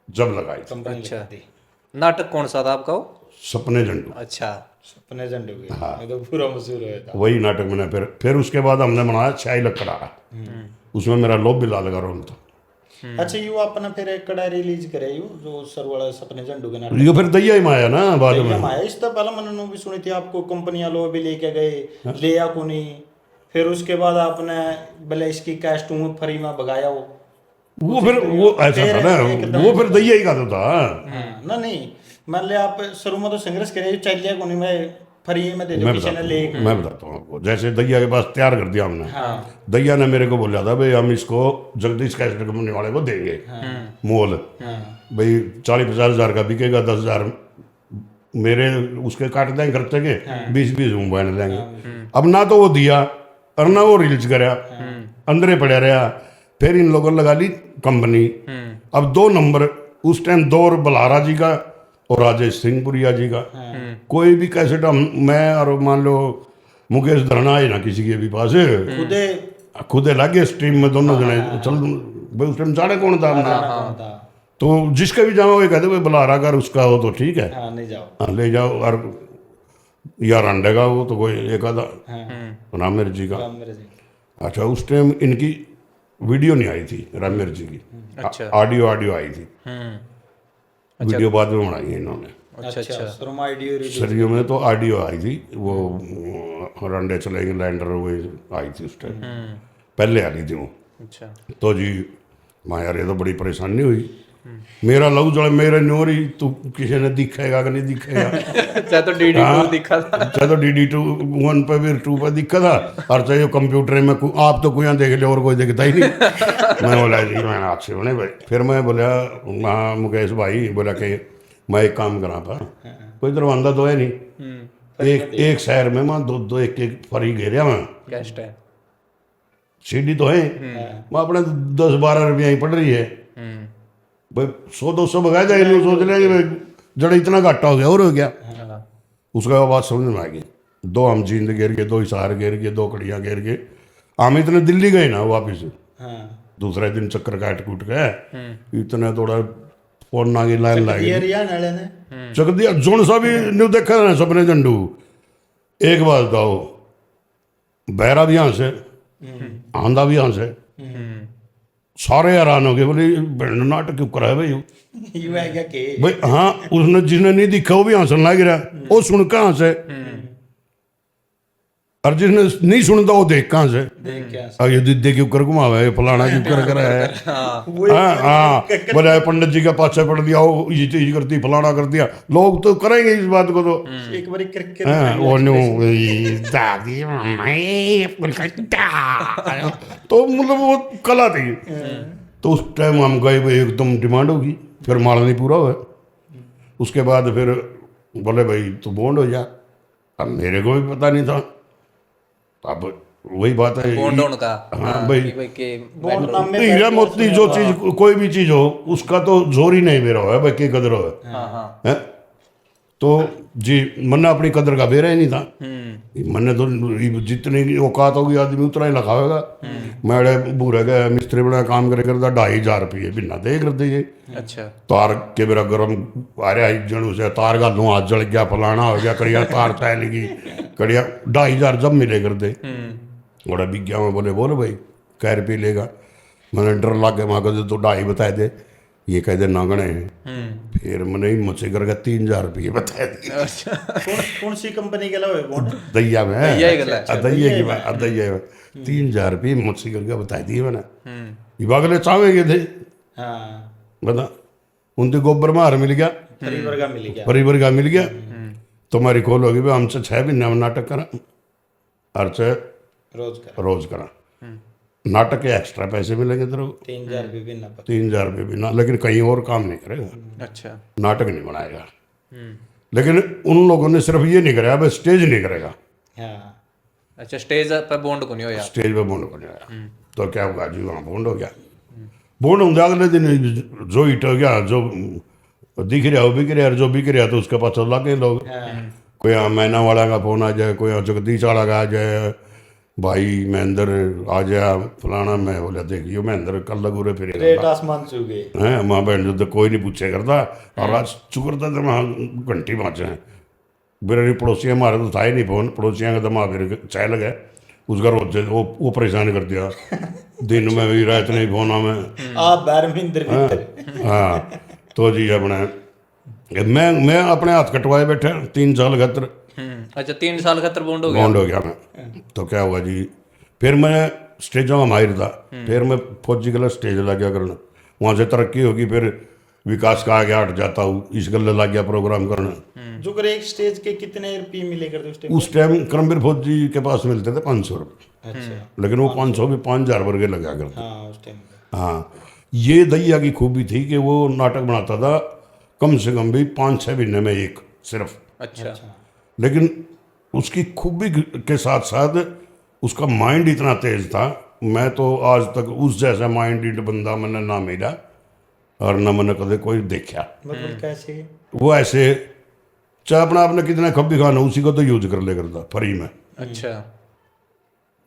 जब लगाई थी। कंपनी अच्छा। लगाती। नाटक कौन सा था आपका वो? सपने झंडू, अच्छा सपने झंडू के ये तो पूरा मशहूर हुआ था। वही नाटक मैंने फिर उसके बाद हमने बनाया छाई लकड़ा, उसमें मेरा लोभ भी लाल का रोल था। अच्छा यू अपना फिर एक कड़ा रिलीज करे यू जो सर वाला सपने झंडू के नाटक ये फिर दैया ही में आया ना बाद में। हम आया इस तो पहले मैंने भी सुनी थी आपको, कंपनी वालों भी लेके गए लिया को नहीं, फिर उसके बाद आपने भले इसकी कैस्ट फ्री में भगाया वो फिर वो ऐसा था ना, वो फिर दैया ही का तो था। ना नहीं मान लिया आप शुरू में तो संघर्ष करे चल लिया को नहीं, मैं फ्री में दे दो किसी ने ले। मैं बताता हूँ आपको, जैसे दैया के पास तैयार कर दिया हमने, हाँ दैया ने मेरे को बोला था भाई हम इसको जगदीश कैसेट कंपनी वाले को देंगे मोल, भाई 40-50 हज़ार का बिकेगा, 10,000 मेरे उसके काट देंगे खर्चे के, 20-20 मोबाइल देंगे। अब ना तो वो दिया और ना वो रिलीज कराया, अंदर पड़ा रहा। फिर इन लोगों ने लगा ली कंपनी। अब 2 नंबर उस टाइम दौर बल्हारा जी का और राजेश सिंहपुरिया जी का, कोई भी कैसेट हम मैं और मान लो मुकेश धरना है ना किसी के भी पास, खुदे लागे स्ट्रीम में दोनों जने चल भाई उस टाइम जाने कौन था हमने, तो जिसका भी जाओ वो कहते भाई बल्हारा कर उसका हो तो ठीक है, नहीं जाओ हाँ ले जाओ। और यार अंडे का वो तो कोई एक आधा रामेर जी का। अच्छा उस टाइम इनकी वीडियो नहीं आई थी रामेर जी की, अच्छा। ऑडियो आई थी, वीडियो बाद में बनाई है इन्होंने। अच्छा अच्छा सरियों में तो ऑडियो आई थी, वो रंडे चलेंगे लैंडर वो आई थी उस टाइम, पहले आ रही थी वो। अच्छा तो जी माँ यार ये तो बड़ी परेशानी हुई, मेरा लहू जड़े मेरे न्योरी तू किसी ने दिखेगा कि नहीं दिखेगा। चाहे तो DD2 दिखा था, चाहे तो DD2 1 पे भी 2 पे दिखा था, और चाहे कंप्यूटर में आप तो कोई देख ले और कोई दिखता ही नहीं। मैं बोला जी मैं अच्छे बने भाई। फिर मैं बोला हाँ मुकेश भाई, बोला कि मैं एक काम करा था, कोई दरवाजा तो है नहीं, एक शहर में मैं 2 एक फरी घेरिया मैं कैस्ट है सीडी तो है, मैं अपने 10-12 रुपया ही पड़ रही है भाई, 100-200 भगा जाए नहीं, सोच लेंगे भाई जड़ इतना घाटा हो गया और हो गया। उसका बात समझ में आ गई, 2 हम जींद घेर के, 2 हिसार घेर के, 2 कड़ियाँ घेर के हम इतने दिल्ली गए ना वापिस, दूसरे दिन चक्कर काट कूट के इतने थोड़ा फोन ना की लाइन लाएगी चक दिया जोन सा भी न्यू देखा ना सपने झंडू। एक बात बताओ, बहरा भी यहाँ से आंधा भी यहाँ से, सारे हैरान हो गए, बोले नाटक क्यों कराया भाई भाई। हाँ उसने जिसने नहीं दिखा वो भी हंसन लग रहा, वो सुन कहाँ से, और जिसने नहीं सुनता वो देख कहाँ से, ये दीदी क्यों कर घुमावा है, फलाना क्यों कर करा है। हाँ बोले पंडित जी का पाछा पड़ दिया, वो ये चीज कर दी फलाना कर दिया, लोग तो करेंगे इस बात को। तो एक बार तो मतलब वो कला थी। तो उस टाइम हम गए भाई एकदम डिमांड होगी, फिर माल नहीं पूरा हुआ। उसके बाद फिर बोले भाई तू बॉन्ड हो जा, अब मेरे को भी पता नहीं था। अब वही बात है। बॉन्ड उनका हाँ भाई, कि भाई के बॉन्ड नाम में हीरा मोती जो चीज कोई भी चीज हो उसका तो जोर ही नहीं मेरा है भाई, की कदर हो हाँ हाँ है। तो जी मैंने अपनी कदर का बेरा ही नहीं था। मैंने तो जितनी औकात होगी आदमी उतना ही लगावेगा। मेरे बूढ़े के मिस्त्री बना काम करे करता 2500 बिना दे कर दिए। अच्छा तार के मेरा गर्म आ रहा है जन उसे तार का धुआं हाथ जल गया, फलाना हो गया, कड़िया तार फैल गई, कड़िया 2500 जब मिले कर दे। बड़ा बिक गया मैं, बोले बोलो भाई कै रुपये लेगा। मैंने डर लग गया, वहाँ कहते तो 2.5 बताए दे, ये कहते नागणे हैं। फिर मैंने हिम्मत से करके 3000 बताए दिए। कौन सी कंपनी के लगे बॉन्ड? दैया में दैया ही गला। दैया की बात, दैया में 3000 हिम्मत से करके बताए दिए मैंने। ये बागले चावेंगे थे हाँ, बता, उनके गोबर में हार मिल गया, परिवार का मिल गया। परिवार का मिल गया। तुम्हारी खोल होगी भाई, हमसे 6 महीने में नाटक करा, हर से रोज करा नाटक के एक्स्ट्रा पैसे मिलेंगे तेरे को 3000 भी बिना 3000 बिना, लेकिन कहीं और काम नहीं करेगा, अच्छा नाटक नहीं बनाएगा। लेकिन उन लोगों ने सिर्फ ये नहीं कराया, बस स्टेज नहीं करेगा। हाँ, अच्छा स्टेज पे बॉन्ड को नहीं हो यार। स्टेज पे बॉन्ड हो जाएगा तो क्या होगा जी, वहाँ बॉन्ड हो गया। बॉन्ड होंगे अगले दिन जो हिट हो गया, जो दिख रहा हो बिक रहा, जो बिक रहा तो उसके पास लागे लोग। कोई मैना वाला का फोन आ जाए, कोई जगदीश वाला का आ जाए, भाई महेंद्र आ जाए फलाना। मैं बोला देखियो महेंद्र कल लगूरे फिर रेट आसमान छू गए। हैं माँ बहन जो कोई नहीं पूछे करता। और आज चुकरता तो वहाँ घंटी पहुँचे हैं मेरे पड़ोसी हमारे तो था ही नहीं फोन, पड़ोसियाँ का दमा फिर चाय लगे उसका रोज वो परेशान कर दिया। दिन में भी रात नहीं फोन में आप बैरमिंदर भीतर। हाँ तो जी अपने मैं अपने हाथ कटवाए बैठे 3 साल खतर अच्छा 3 साल खतर बॉन्ड हो गया। बॉन्ड हो गया मैं। तो क्या हुआ जी, फिर मैं स्टेजों में माहिर था, फिर मैं फौजी गला स्टेज लग गया करना, वहाँ से तरक्की होगी, फिर विकास का आगे हट जाता हूँ, इस गले लग गया प्रोग्राम करना। जो कर एक स्टेज के कितने रुपये मिले करते उस टाइम? उस टाइम करमवीर फौजी के पास मिलते थे 500 रुपये, अच्छा, लेकिन वो 500 भी 5000 वर्गे लगा करते। हाँ उस टाइम हाँ ये दैया की खूबी थी कि वो नाटक बनाता था कम से कम भी 5-6 महीने में एक सिर्फ। अच्छा लेकिन उसकी खूबी के साथ साथ उसका माइंड इतना तेज था, मैं तो आज तक उस जैसा माइंडेड बंदा मैंने ना मिला और ना मैंने कभी कोई देखा। मतलब कैसे? वो ऐसे चाहे अपना आपने कितना खब्बी खाना उसी को तो यूज कर ले करता फ्री में। अच्छा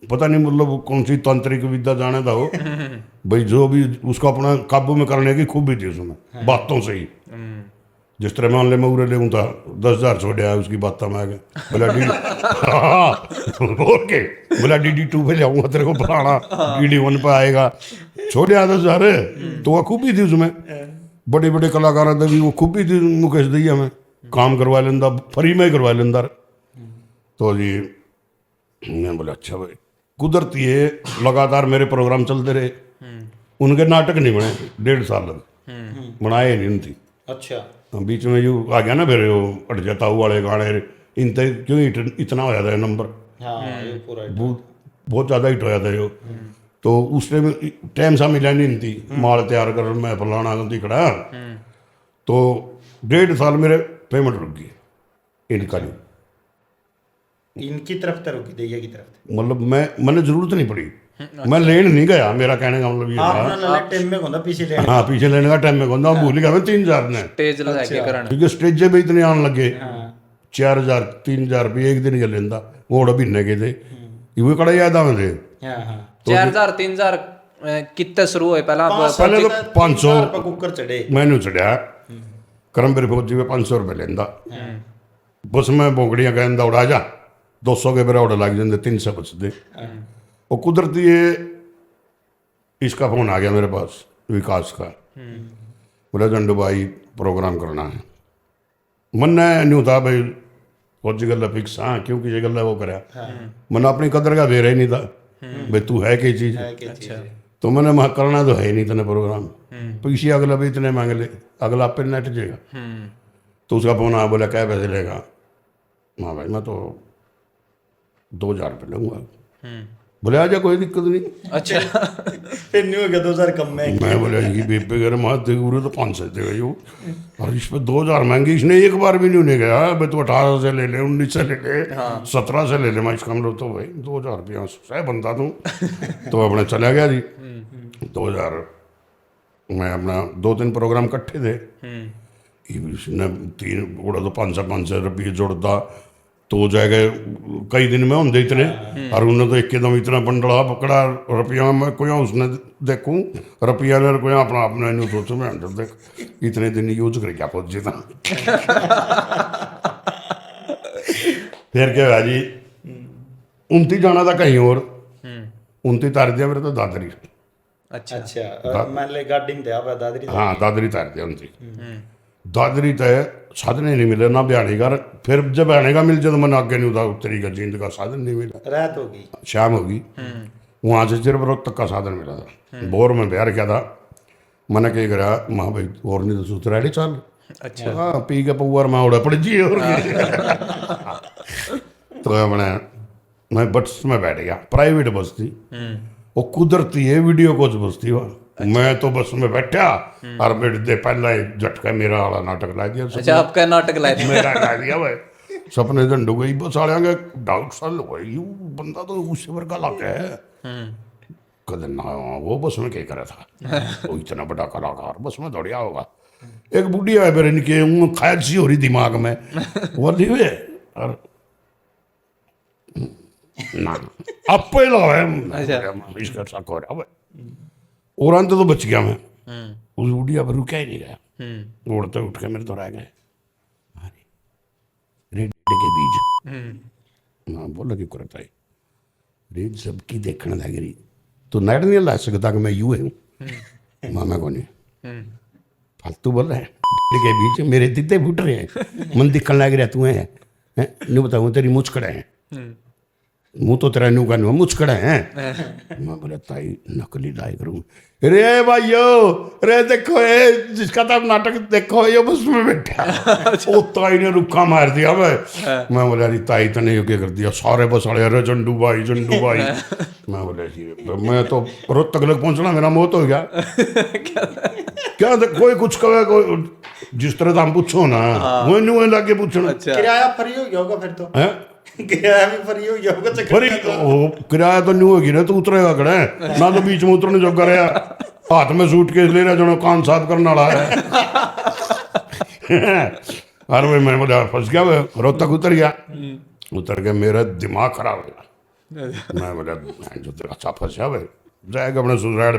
पता नहीं मतलब कौन सी तांत्रिक विद्या जाने था वो भाई, जो भी उसको अपना काबू में करने की खूबी थी उसमें बातों से ही। जिस तरह मान ले मैं उरे ले था 10,000 छोड़ा उसकी बातों में आ गया, बोला डी बोल के बोला DD2 पे जाऊंगा तेरे को फलाना, DD1 पे आएगा, छोड़े 10,000। तो वह खूबी थी उसमें, बड़े बड़े कलाकार थे भी वो खूबी थी मुकेश दैया में, काम करवा लेंदा फ्री में ही करवा लेंदा। तो जी मैं बोला अच्छा भाई, कुदरती है लगातार मेरे प्रोग्राम चलते रहे, उनके नाटक नहीं बने 1.5 साल लगे, बनाए नहीं उनकी। अच्छा, बीच में जो आ गया ना फिर वो अट जाता वाले गाने इन क्यों इतना हो जाता है नंबर, हाँ ये पूरा बहुत ज़्यादा हिट हो जाता है जो। तो उस टाइम सा मिला नहीं थी, माल तैयार कर मैं फलाना दिखड़ा। तो 1.5 साल मेरे पेमेंट रुक गई इनका नहीं, इनकी तरफ तो रुकी, दैया की तरफ। मतलब मैंने जरूरत नहीं पड़ी, मैं लेन नहीं गया, मेरा कहने का मतलब ये आपने था। लले टाइम में होंदा पीछे ले। हाँ पीछे लेने का टाइम में कौन था, भूल गया मैं 3,000 ने, स्टेज लगा के करना। क्योंकि स्टेजे पे इतने आने लगे 4,000 3,000 रुपये एक दिन के लेंदा, वो महीने के थे ये कड़ा याद आवे थे। हाँ हाँ, 4,000 3,000 कितने शुरू हुए पहला? पहले तो 500 पर कुकर चढ़े। मैंने चढ़ाया करमवीर फौजी में 500 रुपये लेंदा, बस में बोंगड़ियाँ कहता उड़ा जा 200 के बेरा उड़ा लग जाते 300 बचते। और कुदरती ये इसका फोन आ गया मेरे पास विकास का, बोला झंडू भाई प्रोग्राम करना है। मन नहीं था भाई फौजी गला फिक्स, हाँ क्योंकि ये गला वो कराया, मैंने अपनी कदर का बेरा ही नहीं था भाई तू है क्या चीज़। अच्छा, तो मैंने वहाँ करना तो है ही नहीं तेने प्रोग्राम, पीछे अगला भी इतने मांग ले, अगला आप पे नेट जाएगा। तो उसका फोन आया, बोला क्या पैसे लेगा? हाँ भाई मैं तो 2,000 रुपये लूँगा। बोले आजा कोई दिक्कत नहीं। अच्छा फिर नहीं हो गया 2000 कम में। मैं बोला ये बेबे कह रहे माते गुरु तो 500 दे गई वो, और इस पे 2000 महंगी, इसने एक बार भी नहीं उन्हें गया भाई तू 18 से ले ले, 19 से ले ले, 17 से ले ले, मैं इसका मतलब तो भाई 2000 रुपया सह बंदा तू। तो अपने चला गया जी। 2000 मैं अपना 2-3 प्रोग्राम इकट्ठे थे, इसने 3 उड़ा तो 500 रुपये जोड़ता तो जाएगा कई दिन में होंगे इतने, और उन्हें तो एकदम इतना बंडला पकड़ा रुपया में कोई उसने देखूं रुपया ने कोई अपना अपना नहीं सोचो मैं देख इतने दिन यूज कर क्या पहुंच जाता। फिर क्या हुआ जी, 29 जाना था कहीं और, 29 तार दिया मेरे तो दादरी। अच्छा अच्छा मान ले गाड़ी में आप दादरी हाँ दादरी तार दिया 29। दादरी तय साधन ही नहीं मिले ना बयाने का, फिर जब बयाने का मिल जाए तो मैंने आगे नहीं उठा उतरी का जींद का साधन नहीं मिला, रात होगी शाम होगी, वहाँ से सिर्फ रोक तक का साधन मिला था। बोर में बिहार क्या था, मैंने क्या करा माँ भाई और नहीं तो सूत्र रेडी चल। अच्छा हाँ पी के पौर में उड़ा पड़ जी और तो मैं बस में बैठ गया, प्राइवेट बस थी वो कुदरती है वीडियो कोच बस थी वह। मैं तो बस में बैठा और बैठ दे पहला ही झटका मेरा वाला नाटक ला दिया। अच्छा आपका नाटक लाया था। मेरा ला दिया भाई सपने झंडू गई बस आया डाउट सा भाई बंदा तो उस वर्ग का लग है कद ना वो बस में क्या करा था वो इतना बड़ा कलाकार बस में दौड़िया होगा। एक बुढ़ी है फिर इनके ख्याल सी हो रही दिमाग में वो हुए और ना अब पहला है इसका शक हो रहा है और अंत तो बच गया मैं। उस बुढ़िया पर रुका ही नहीं गया, उड़ते उठ के मेरे तो रह गए रेड के बीच। हाँ बोला क्यों करता है रेड सबकी देखने लग रही तो नेट नहीं ला सकता कि मैं यूं हूँ मामा को नहीं फालतू बोल रहा है के बीच मेरे दिद्दे फूट रहे हैं मन दिखने लग रहा तू है नहीं बताऊँ तेरी मुचकड़ा है मुँह तो तेरा नू का नू मुचकड़ा है। मैं बोला ताई नकली लाई करूँ रे भाइयो रे देखो ये जिसका था नाटक देखो ये बस में बैठा वो ताई ने रुक्का मार दिया मैं बोला अरे ताई तो नहीं क्या कर दिया सारे बस वाले अरे झंडू भाई मैं बोला मैं तो रोहतक तक पहुंचना मेरा मौत हो गया क्या कोई कुछ कहे कोई जिस तरह हम पूछो ना वो नहीं वो लाके पूछना किराया फ्री हो गया होगा फिर तो है किराया भी फ्री हो गया होगा फ्री किराया तो नहीं होगी ना तो उतरेगा कड़े ना तो बीच में उतरने जो करे हाथ में सूट केस ले रहा जो कान साफ करने वाला है अरे भाई मैं बोला फंस गया रोहतक उतर गया उतर के मेरा दिमाग खराब हो गया। मैं बोला जो तेरा अच्छा फंस गया भाई जाएगा अपने सुसराड़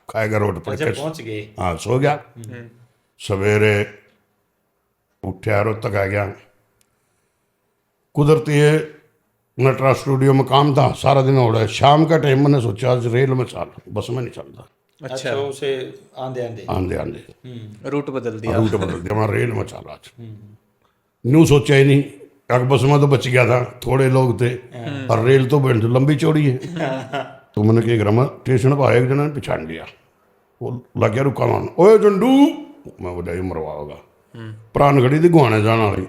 खाएगा रोड पर पहुंच गए। हाँ सो गया सवेरे उठा रोहतक आ गया कुदरती है नटरा स्टूडियो में काम था सारा दिन हो रहा है। शाम का टाइम मैंने सोचा आज रेल में चल बस में नहीं चलता। अच्छा उसे आंधे रूट बदल दिया मैं रेल में चला आज न्यू सोचा ही नहीं एक बस में तो बच गया था थोड़े लोग थे और रेल तो लंबी चौड़ी है तो मैंने क्या करा मैं स्टेशन पर एक जना पिछाड़ लिया वो लग गया रुका मान ओए झंडू मैं बोला ये मरवा होगा प्राण घड़ी थी गुआने जाने वाली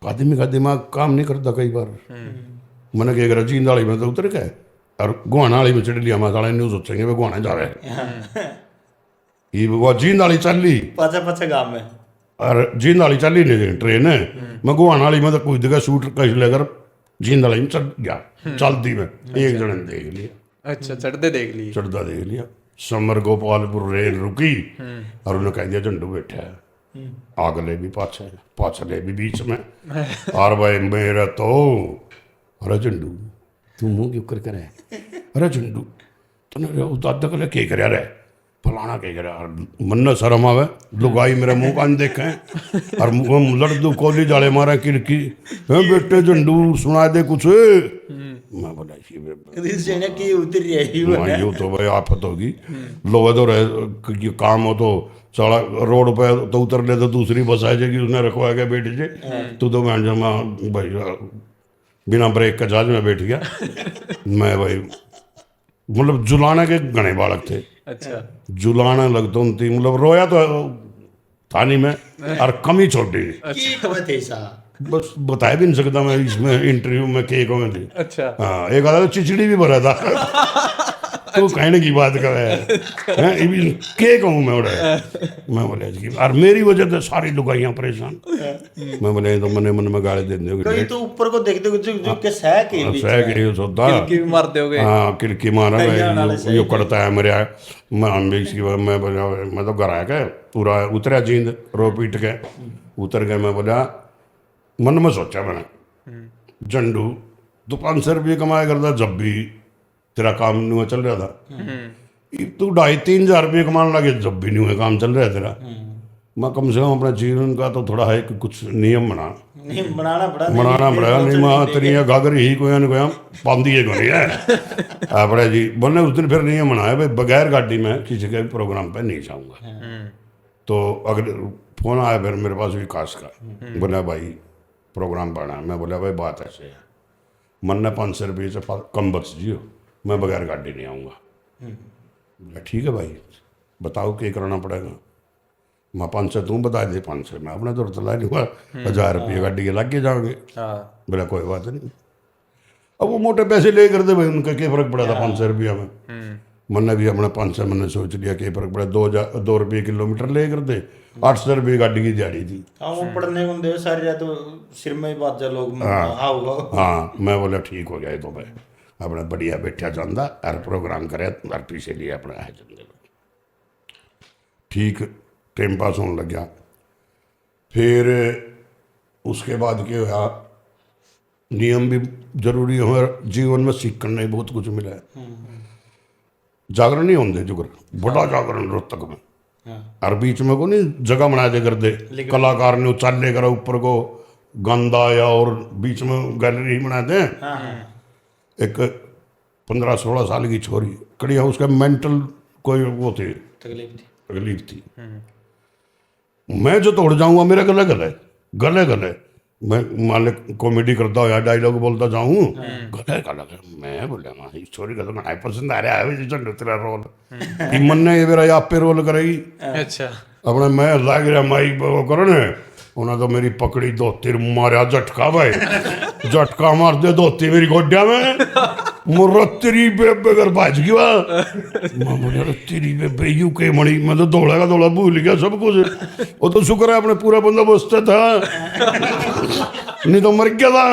आदमी का दिमाग काम नहीं करता कई बार मैंने क्या करा जींद वाली में तो उतर गए और गुआना वाली में चढ़ लिया मैं साले न्यूज सोचेंगे वे गुआने जा रहे ये वो जींद वाली चल ली पाछा गाँव में और जींद वाली चल ही नहीं ट्रेन है मैं गुआना वाली में तो कूद गया सूट कस लेकर जींद वाली में चढ़ गया चलती में एक जने देख लिया। अच्छा चढ़ते देख लिया चढ़ता देख लिया समर गोपालपुर रेल रुकी और उन्हें कह दिया झंडू बैठा है आगले भी पाछले भी बीच में और भाई मेरा तो अरे झंडू तू मुंह क्यों कर है अरे झंडू तूने दादा कल के कर रहा फलाना के कर मन शर्म आवे लुगाई मेरा मुंह कान देखे और लड़दू कोली जाले मारा किड़की बेटे झंडू सुना दे कुछ मैं बोला की उतर रही यो तो भाई आफत होगी लोग तो रहे काम हो तो साला रोड पे तो उतर ले तो दूसरी बस आ जाएगी उसने रखवा के बैठ जाए तो मैं जमा भाई बिना ब्रेक का जहाज में बैठ गया मैं भाई मतलब जुलाने के घने बालक थे। अच्छा जुलाने लगता थी मतलब रोया तो थानी में और कमी छोटी बस बता भी नहीं सकता मैं इसमें इंटरव्यू में के कहूँ थी। अच्छा हाँ एक आधा तो चिचड़ी भी भरा था तो कहने की बात कर है इवन के कहूँ मैं उड़ा मैं बोले जी और मेरी वजह से सारी लुगाइयाँ परेशान। मैं बोले ये तो मने मन में गाली दे कई दोगे तो ऊपर को देखते हो जो के सह के बीच सह के ये होता कि भी मार दोगे। हाँ किड़की मारा कईयां नाले मैं सही यो करता है मेरे मैं हम भी इसकी मैं बोला मैं तो घर आया क्या पूरा उतरा जींद रो पीट के उतर गए। मैं बोला मन में सोचा मैंने झंडू तू 500 रुपये कमाया करता जब भी तेरा काम नहीं हुआ चल रहा था तू 2,500-3 हज़ार रुपये कमाने लगे जब भी नहीं हुआ काम चल रहा है तेरा। मैं कम से कम अपना जीवन का तो थोड़ा है कि कुछ नियम बना नहीं बनाना पड़ा नहीं माँ तेरी गागर ही कोई ना कोई पाँदी है कोई है अपने जी बोलने उस दिन फिर नियम बनाया भाई बगैर गाड़ी में किसी के भी प्रोग्राम पे नहीं जाऊँगा। तो अगर फोन आया फिर मेरे पास विकास का बोला भाई प्रोग्राम पढ़ना है। मैं बोला भाई बात ऐसे है मन ने 500 रुपये से कम बख्श जियो मैं बगैर गाड़ी नहीं आऊँगा। बोला ठीक है भाई बताओ क्या करना पड़ेगा। मैं 500 तू बता दे 500 मैं अपना तो चला नहीं हुआ 1,000 रुपये गाड़ी के लग के जाओगे। बोला कोई बात नहीं। अब वो मोटे पैसे ले कर दे भाई उनका क्या फर्क पड़ा था 500 रुपया में। मैंने भी अपना 500 मैंने सोच लिया क्या फर्क पड़ा 2 रुपये किलोमीटर ले कर दे 800 रुपये गाड़ी की दिहाड़ी थी। हाँ वो पढ़ने को दे सारी रात तो सिर में ही बात जा लोग हाँ मैं बोला ठीक हो गया तो भाई अपना बढ़िया बैठा जाता हर प्रोग्राम करे हर पीछे लिए अपना है जंदे ठीक टाइम पास होने लग गया। फिर उसके बाद क्या हुआ नियम भी जरूरी है हमारे जीवन में सीख करने बहुत कुछ मिला है। जागरण नहीं होते जुगर बड़ा जागरण रोहतक में हर बीच में को नहीं जगह बना दे कर दे कलाकार ने उचाले करा ऊपर को गंदा या और बीच में गैलरी बना दे। एक 15-16 साल की छोरी कड़िया उसका मेंटल कोई वो थे तकलीफ थी। मैं जो तोड़ जाऊंगा मेरा गले गले गले गले मैं मान ले कॉमेडी करता हूँ या डायलॉग बोलता जाऊँ गले गले मैं बोला माँ इस छोरी का तो मैं पसंद आ रहा है तेरा रोल मन ने ये मेरा आप पे रोल करेगी। अच्छा अपने मैं लाग रहा माई वो करो ने उन्हें तो मेरी पकड़ी धोती मारा झटका भाई झटका मार दे धोती मेरी गोड्या में मुर्रा तेरी बेबे कर भाज गया मैं बोला तेरी बेबे यू के मड़ी मैं तो दौड़ा का दौड़ा भूल गया सब कुछ। वो तो शुक्र है अपने पूरा बंदोबस्त था नहीं तो मर गया था।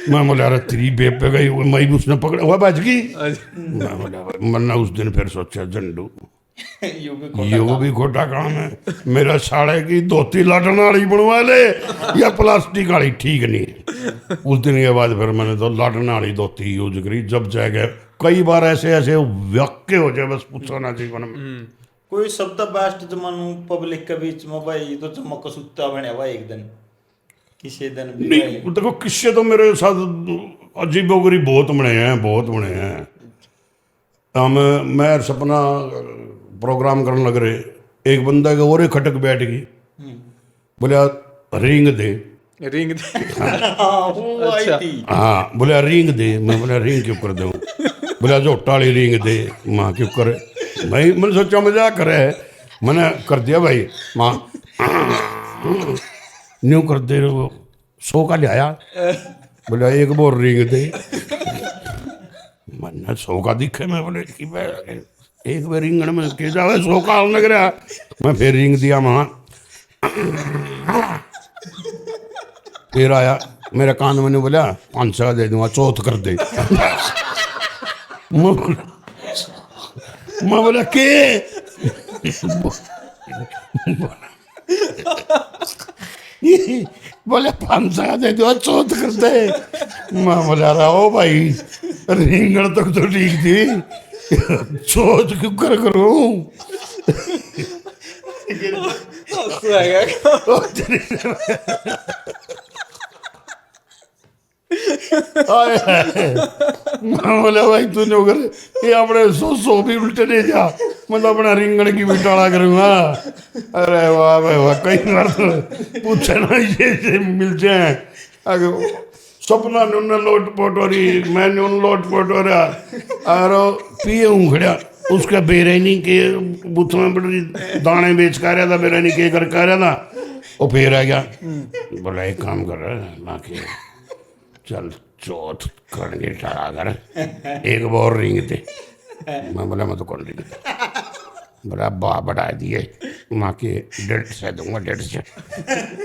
मैं बोला अरे तेरी बेबे गई मई उसने पकड़ा हुआ भाज गई। मैं बोला मैंने उस दिन फिर सोचा झंडू यो भी खोटा काम है मेरा साड़े की धोती लाटन वाली बनवा ले या प्लास्टिक वाली ठीक नहीं है। उस दिन के बाद फिर मैंने तो लाटन वाली धोती यूज करी जब जाएगा कई बार ऐसे ऐसे वाक्य हो जाए बस पूछो ना जीवन में कोई शब्द बेस्ट जमानू पब्लिक के बीच में भाई तो चमक सुत्ता बने भाई एक दिन किसी दिन भी नहीं देखो किस्से तो मेरे साथ अजीबोगरीब बहुत बने हैं। मैं सपना प्रोग्राम करने लग रहे एक बंदा के और खटक बैठ गई बोले रिंग दे हाँ बोले रिंग दे। मैं बोला रिंग क्यों कर दूँ बोले झोटा वाली रिंग दे माँ क्यों करे भाई मैंने सोचा मजाक करे मैंने कर दिया भाई माँ न्यू कर दे 100 का ले आया बोले एक बोर रिंग दे मैंने 100 का दिखे मैं बोले एक बार रिंगण में के जावे 100 का लग रहा मैं फिर रिंग दिया वहाँ फिर आया मेरे कान में बोला 500 का दे दूंगा चौथ कर दे। मैं बोला के बोले 500 का दे दूंगा चौथ कर दे। मैं बोला रहा भाई रिंगण तक तो ठीक थी चौथ क्यों करूं बोला भाई तू नो कर ये अपने 100 भी उल्टे नहीं जा मतलब अपना रिंगण की भी टाला करूंगा। अरे वाह भाई वाह कई बार तो पूछे ना ये मिल जाए सपना ने उन्हें लोट पोट हो रही मैंने उन लोट पोट हो रहा और पिए हूँ खड़ा उसका बेरैनी के बुथ में बड़ी दाने बेच कर रहा था बेरैनी के कर रहा था वो फिर आ गया, बोला एक काम कर माँ के चल चौथ करेंगे ठहरा कर एक बार रिंग दे। मैं बोला मैं तो कौन रिंग दे, बोला बा बढ़ा दिए माँ के 150 दूंगा 150।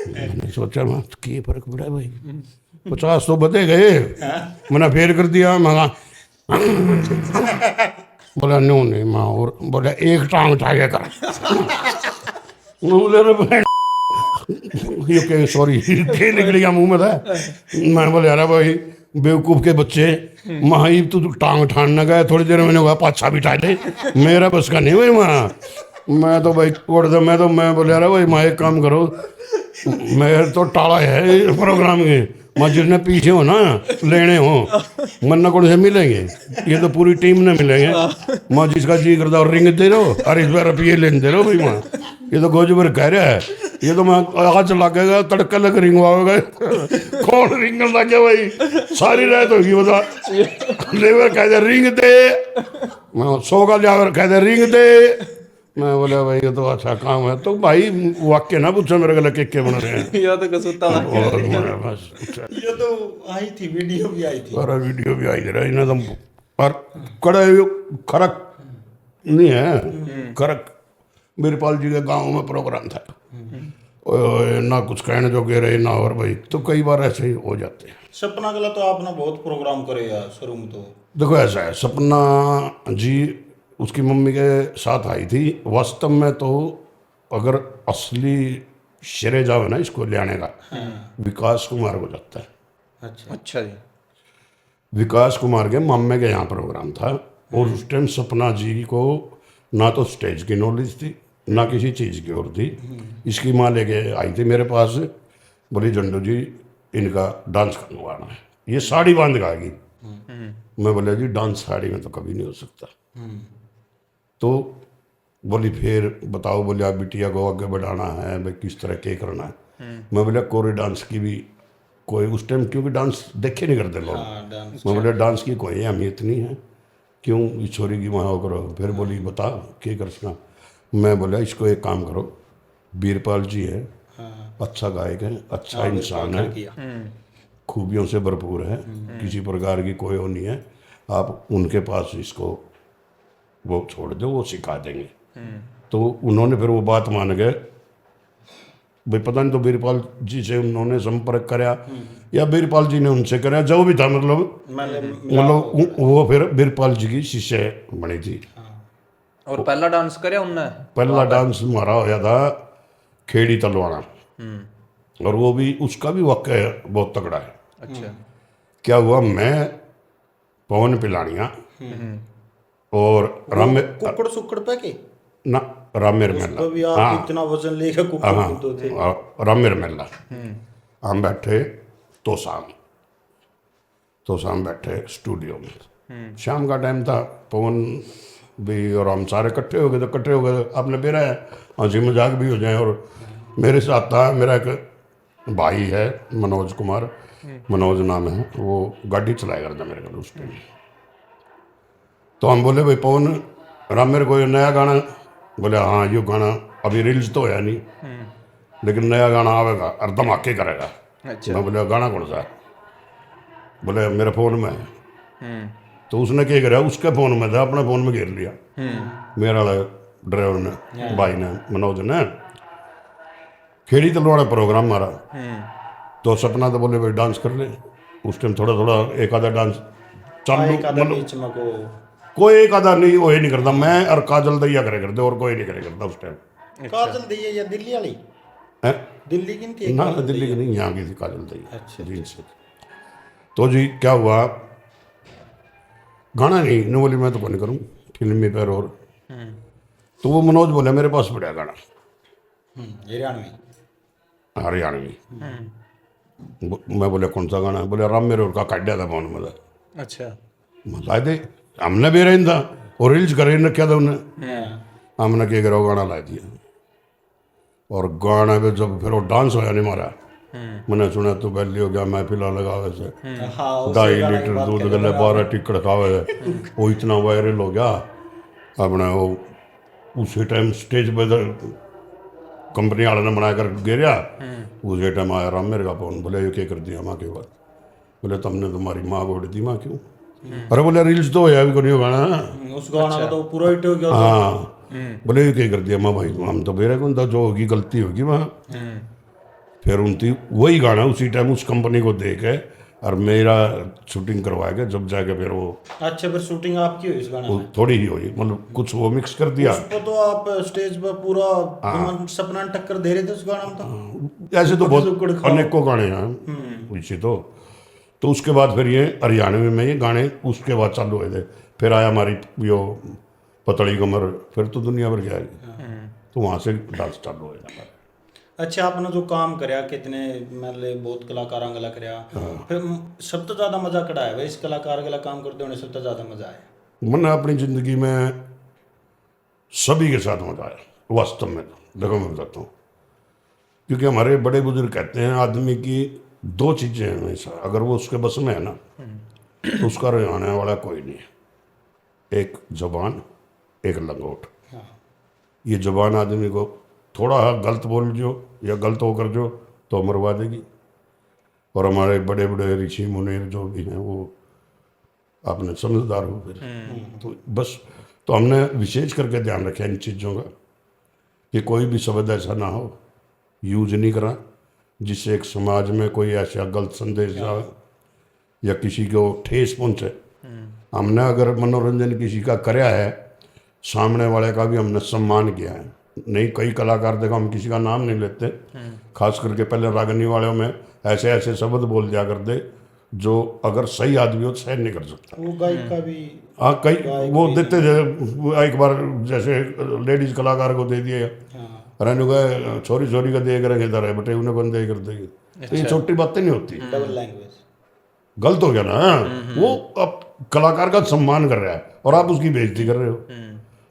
मैंने सोचा माँ तो क्या फर्क पड़ा भाई, 50 तो बदे गए। मैंने फेर कर दिया मंगा, बोला नो नहीं माँ, और बोला एक टांग उठा के कर। मैं बोला रे बहन ये क्या सॉरी क्या निकल गया मुंह में था। मैं बोले अरे भाई बेवकूफ़ के बच्चे, माँ तू टांग उठाने गया, थोड़ी देर मैंने कहा पाछा बिठा दे, मेरा बस का नहीं भाई माँ। मैं तो भाई कोड़ दो, मैं बोले अरे भाई माँ एक काम करो, मैं तो टाला है प्रोग्राम के, माँ जिसने पीछे हो ना लेने हो मन्ना कौन से मिलेंगे, ये तो पूरी टीम ने मिलेंगे। माँ जिसका जी करता और रिंग दे रहो, अरे इस बार रुपये लेने दे रहो भाई माँ, ये तो गोज भर कह रहा है, ये तो मैं आज लगेगा तड़का लग रिंग आएगा। कौन रिंग लग गया भाई, सारी रात होगी बता, लेबर कह दे रिंग दे, मैं 100 का लिया कह दे रिंग दे। मैं बोला भाई ये तो अच्छा काम है, तो भाई वाक्य ना पूछो मेरे गले के बन रहे हैं। ये तो कसूता और मैं बस ये तो आई थी, वीडियो भी आई थी, और वीडियो भी आई दे रहा है इन्हें तो, और कड़े खरक नहीं है, खरक बीरपाल जी के गांव में प्रोग्राम था, ना कुछ कहने जो कह रहे ना, और भाई तो कई बार ऐसे ही हो जाते हैं। सपना गला तो आपने बहुत प्रोग्राम करे यार शुरू में तो। देखो ऐसा है, सपना जी उसकी मम्मी के साथ आई थी, वास्तव में तो अगर असली श्रेय जावे ना इसको ले आने का विकास कुमार को जाता है। अच्छा जी। विकास कुमार के मामे के यहाँ प्रोग्राम था, और उस टाइम सपना जी को ना तो स्टेज की नॉलेज थी ना किसी चीज़ की और थी। इसकी माँ लेके आई थी मेरे पास, बोली जंडू जी इनका डांस करवाना है, ये साड़ी बांध के आएगी। मैं बोला जी डांस साड़ी में तो कभी नहीं हो सकता। तो बोली फिर बताओ, बोले आप बिटिया को आगे बढ़ाना है भाई, किस तरह के करना है। मैं बोला कोरी डांस की भी कोई उस टाइम, क्योंकि डांस देखे नहीं करते लोग, मैं बोला डांस की कोई अहमियत नहीं है, क्यों इस छोरी की वहाँ करो। फिर बोली बता क्या करना। मैं बोला इसको एक काम करो, बीरपाल जी है, अच्छा गायक है, अच्छा इंसान है, खूबियों से भरपूर है, किसी प्रकार की कोई वो नहीं है, आप उनके पास इसको वो छोड़ दो, वो सिखा देंगे। तो उन्होंने फिर वो बात मान गए भाई, पता नहीं तो बीरपाल जी से उन्होंने संपर्क कराया या बीरपाल जी ने उनसे कराया, जो भी था मतलब वो फिर बीरपाल जी की शिष्य बनी थी। और पहला डांस करे उनने? पहला डांस हमारा होया था खेड़ी तलवाना, और वो भी उसका भी वाक़या बहुत तगड़ा है। अच्छा। क्या हुआ, मैं पवन पिलानिया और रामे कुकड़ सुकड़ पे के ना रामेर मेला, तो भी आप इतना वजन लेकर कुकड़ तो थे। रामेर मेला हम बैठे तो शाम बैठे स्टूडियो में, शाम का टाइम था, पवन भी और हम सारे इकट्ठे हो गए, आपने मेरा हंसी मजाक भी हो जाए। और मेरे साथ था मेरा एक भाई है मनोज कुमार, मनोज नाम है, वो गाड़ी चलाया करता मेरे को उस टाइम। तो हम बोले भाई पवन राम मेरे को नया गाना, बोले हाँ ये गाना अभी रिलीज तो होया नहीं, लेकिन नया गाना आवेगा और धमाके करेगा। अच्छा। मैं बोले गाना कौन सा है, बोले मेरे फ़ोन में है। तो उसने क्या करा, उसके फ़ोन में था, अपने फ़ोन में घेर लिया मेरा ड्राइवर ने, भाई ने, मनोज ने। खेड़ी तलवाड़ा प्रोग्राम मारा, तो सपना तो बोले भाई डांस कर ले। उस टाइम थोड़ा थोड़ा एक आधा डांस चालू, कोई एक आधा नहीं वो नहीं करता, मैं और काजल दैया करे करते, और कोई नहीं करे करता उस टाइम। काजल दैया या दिल्ली वाली? दिल्ली की थी ना, दिल्ली की नहीं, यहाँ की थी काजल दैया। अच्छा। जी से तो जी क्या हुआ, गाना नहीं न बोली मैं तो कौन करूँ फिल्मी पर। और तो वो मनोज बोले मेरे पास पड़ा गाना हरियाणवी। मैं बोले कौन सा गाना है, बोले राम मेरे और का काट दिया था फोन में। अच्छा। ला दे, हमने भी रहन था और रील्स करे रखा था उन्हें, हमने क्या करा गाना ला दिया। और गाना पे जब फिर वो डांस होया नहीं मारा, मैंने सुना तो पहले हो गया महफिला लगावे से 2.5 लीटर दूध गले 12 टिकट खावे, वो इतना वायरल हो गया अपने। वो उसी टाइम स्टेज पे कंपनी वाले ने बनाकर गिरा। उस टाइम आया राम मेरे का फोन, बोले ये क्या कर दिया माँ के बाद। बोले तुमने तुम्हारी माँ को उड़ दी माँ क्यों। अरे बोले रील्स तो है अभी को नहीं गाना। उस गाना का तो पूरा हिट हो गया था। हाँ बोले ये क्या कर दिया माँ भाई, हम तो बेरे कौन था, जो होगी गलती होगी वहाँ। फिर उनकी वही गाना उसी टाइम उस कंपनी को दे के और मेरा शूटिंग करवाएगा, जब जाके फिर वो अच्छा, फिर शूटिंग आपकी हुई इस गाने में? थोड़ी ही हुई, मतलब कुछ वो मिक्स कर दिया। उसको तो आप स्टेज पर पूरा सपना टक्कर दे रहे थे उस गाना में तो। ऐसे तो बहुत टुकड़ खाओ। अनेकों गाने हैं वैसे तो उसके बाद फिर ये हरियाणवी में ये गाने उसके बाद चालू हुए थे। फिर आया हमारी यो पतली कमर, फिर तो दुनिया भर जाएगी, तो वहाँ से डांस चालू हुआ हमारा। अच्छा, आपने जो काम करया कितने मतलब बहुत कलाकारां गला करया, फिर सब तो ज्यादा मजा कड़ा है भाई इस कलाकार गला काम करते होने, सब तो ज्यादा मजा आया? मैंने अपनी ज़िंदगी में सभी के साथ मजा आया वास्तव में। देखो मैं बताता हूँ, क्योंकि हमारे बड़े बुजुर्ग कहते हैं आदमी की दो चीज़ें हैं हमेशा, अगर वो उसके बस में है ना तो उसका रहने वाला कोई नहीं है। एक जुबान, एक लंगोट। ये जुबान आदमी को थोड़ा गलत बोल जो या गलत हो कर जो तो मरवा देगी। और हमारे बड़े बड़े ऋषि मुनीर जो भी हैं वो आपने समझदार हो फिर तो बस, तो हमने विशेष करके ध्यान रखा इन चीज़ों का कि कोई भी शब्द ऐसा ना हो यूज नहीं करा जिससे एक समाज में कोई ऐसा गलत संदेश जाए या किसी को ठेस पहुंचे। हमने अगर मनोरंजन किसी का कराया है, सामने वाले का भी हमने सम्मान किया है। नहीं, कई कलाकार देखो हम किसी का नाम नहीं लेते, खास करके पहले रागनी वालों में ऐसे ऐसे शब्द बोल दिया करते जो अगर सही आदमी हो तो सहन नहीं कर सकता। वो गायक का भी हाँ कई वो देते थे, एक बार जैसे लेडीज कलाकार को दे दिए, रहने गए छोरी छोरी का दे कर इधर है बेटे उन्हें कौन दे कर देगी। तो ये छोटी बातें नहीं होती, डबल लैंग्वेज गलत हो गया ना। वो अब कलाकार का सम्मान कर रहा है और आप उसकी बेइज्जती कर रहे हो।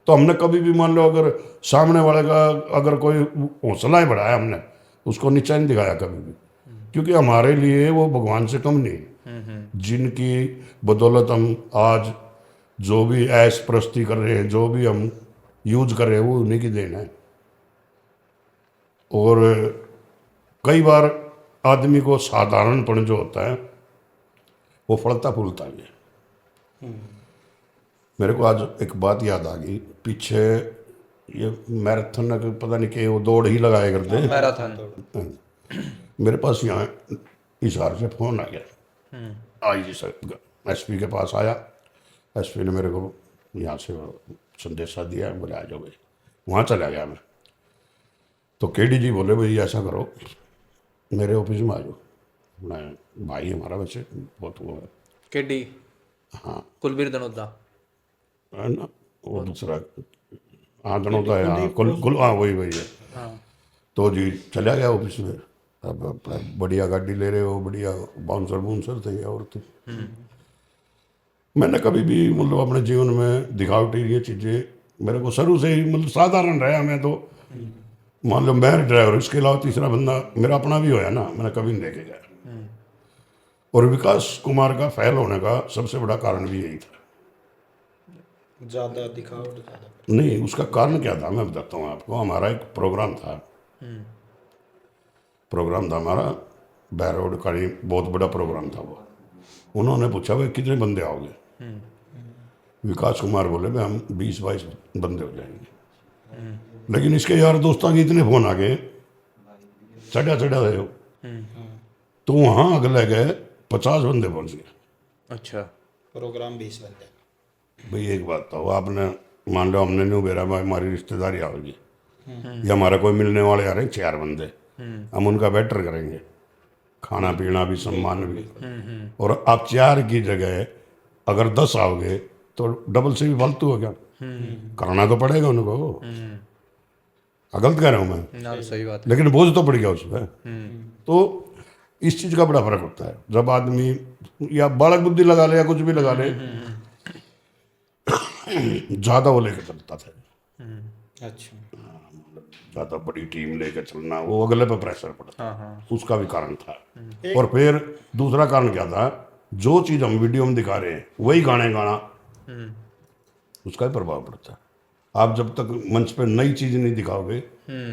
तो हमने कभी भी मान लो अगर सामने वाले का अगर कोई हौसला ही बढ़ाया, हमने उसको नीचा नहीं दिखाया कभी भी, क्योंकि हमारे लिए वो भगवान से कम नहीं। जिनकी बदौलत हम आज जो भी ऐश प्रस्ती कर रहे हैं, जो भी हम यूज कर रहे हैं, वो उन्हीं की देन है। और कई बार आदमी को साधारणपन जो होता है वो फलता फूलता भी है। मेरे को आज एक बात याद आ गई, पीछे ये मैराथन का पता नहीं कि वो दौड़ ही लगाए करते हैं मैराथन। मेरे पास यहाँ इशारे से फ़ोन आ गया, आई जी सर एसपी के पास आया। एसपी ने मेरे को यहाँ से संदेशा दिया, बोले आ जाओ भाई। वहाँ चला गया मैं, तो केडी जी बोले भाई ऐसा करो मेरे ऑफिस में आ जाओ। मैं भाई हमारा वैसे बहुत वो है केडी, हाँ कुलबीर दनोदा है ना, वो दूसरा हाँ दनोदा है, हाँ कुल हाँ वही है। तो जी चला गया ऑफिस में। अब बढ़िया गाड़ी ले रहे हो, बढ़िया बाउंसर बूंसर थे और थे। मैंने कभी भी मतलब अपने जीवन में दिखावटी ये चीज़ें मेरे को शुरू से ही मतलब साधारण रहा। मैं तो मान लो मैं ड्राइवर, इसके अलावा तीसरा बंदा मेरा अपना भी होया ना, मैंने कभी नहीं देखे गया। और विकास कुमार का फेल होने का सबसे बड़ा कारण भी यही था। ज्यादा दिखावट ज्यादा नहीं, उसका कारण क्या था मैं बताता हूँ आपको। हमारा एक प्रोग्राम था हमारा बैरोड का, बहुत बड़ा प्रोग्राम था वो। उन्होंने पूछा भाई कितने बंदे आओगे। विकास कुमार बोले भाई हम 20-22 बंदे हो जाएंगे। लेकिन इसके यार दोस्तों के इतने फोन आ गए, चढ़ा रहे हो। तो वहाँ अगले गए 50 बंदे पहुँच गए। अच्छा, प्रोग्राम 20 बंदे। भाई एक बात था, आपने मान लो हमने नहीं बेरा हमारी रिश्तेदारी आओगी या हमारा कोई मिलने वाले आ रहे हैं 4 बंदे, हम उनका बेटर करेंगे, खाना पीना भी सम्मान भी। और आप 4 की जगह अगर 10 आओगे तो डबल से भी फालतू हो गया, करना तो पड़ेगा उनको। गलत कह रहा हूँ मैं ना, सही बात है। लेकिन बोझ तो पड़ गया उसमें। तो इस चीज़ का बड़ा फर्क होता है जब आदमी या बालक बुद्धि लगा ले या कुछ भी लगा ले, ज़्यादा वो लेकर चलता था। अच्छा, ज़्यादा बड़ी टीम लेकर चलना, वो अगले पे प्रेशर पड़ता, उसका भी कारण था। और फिर दूसरा कारण क्या था, जो चीज़ हम वीडियो में दिखा रहे हैं वही गाने गाना, उसका भी प्रभाव पड़ता है। आप जब तक मंच पे नई चीज नहीं दिखाओगे,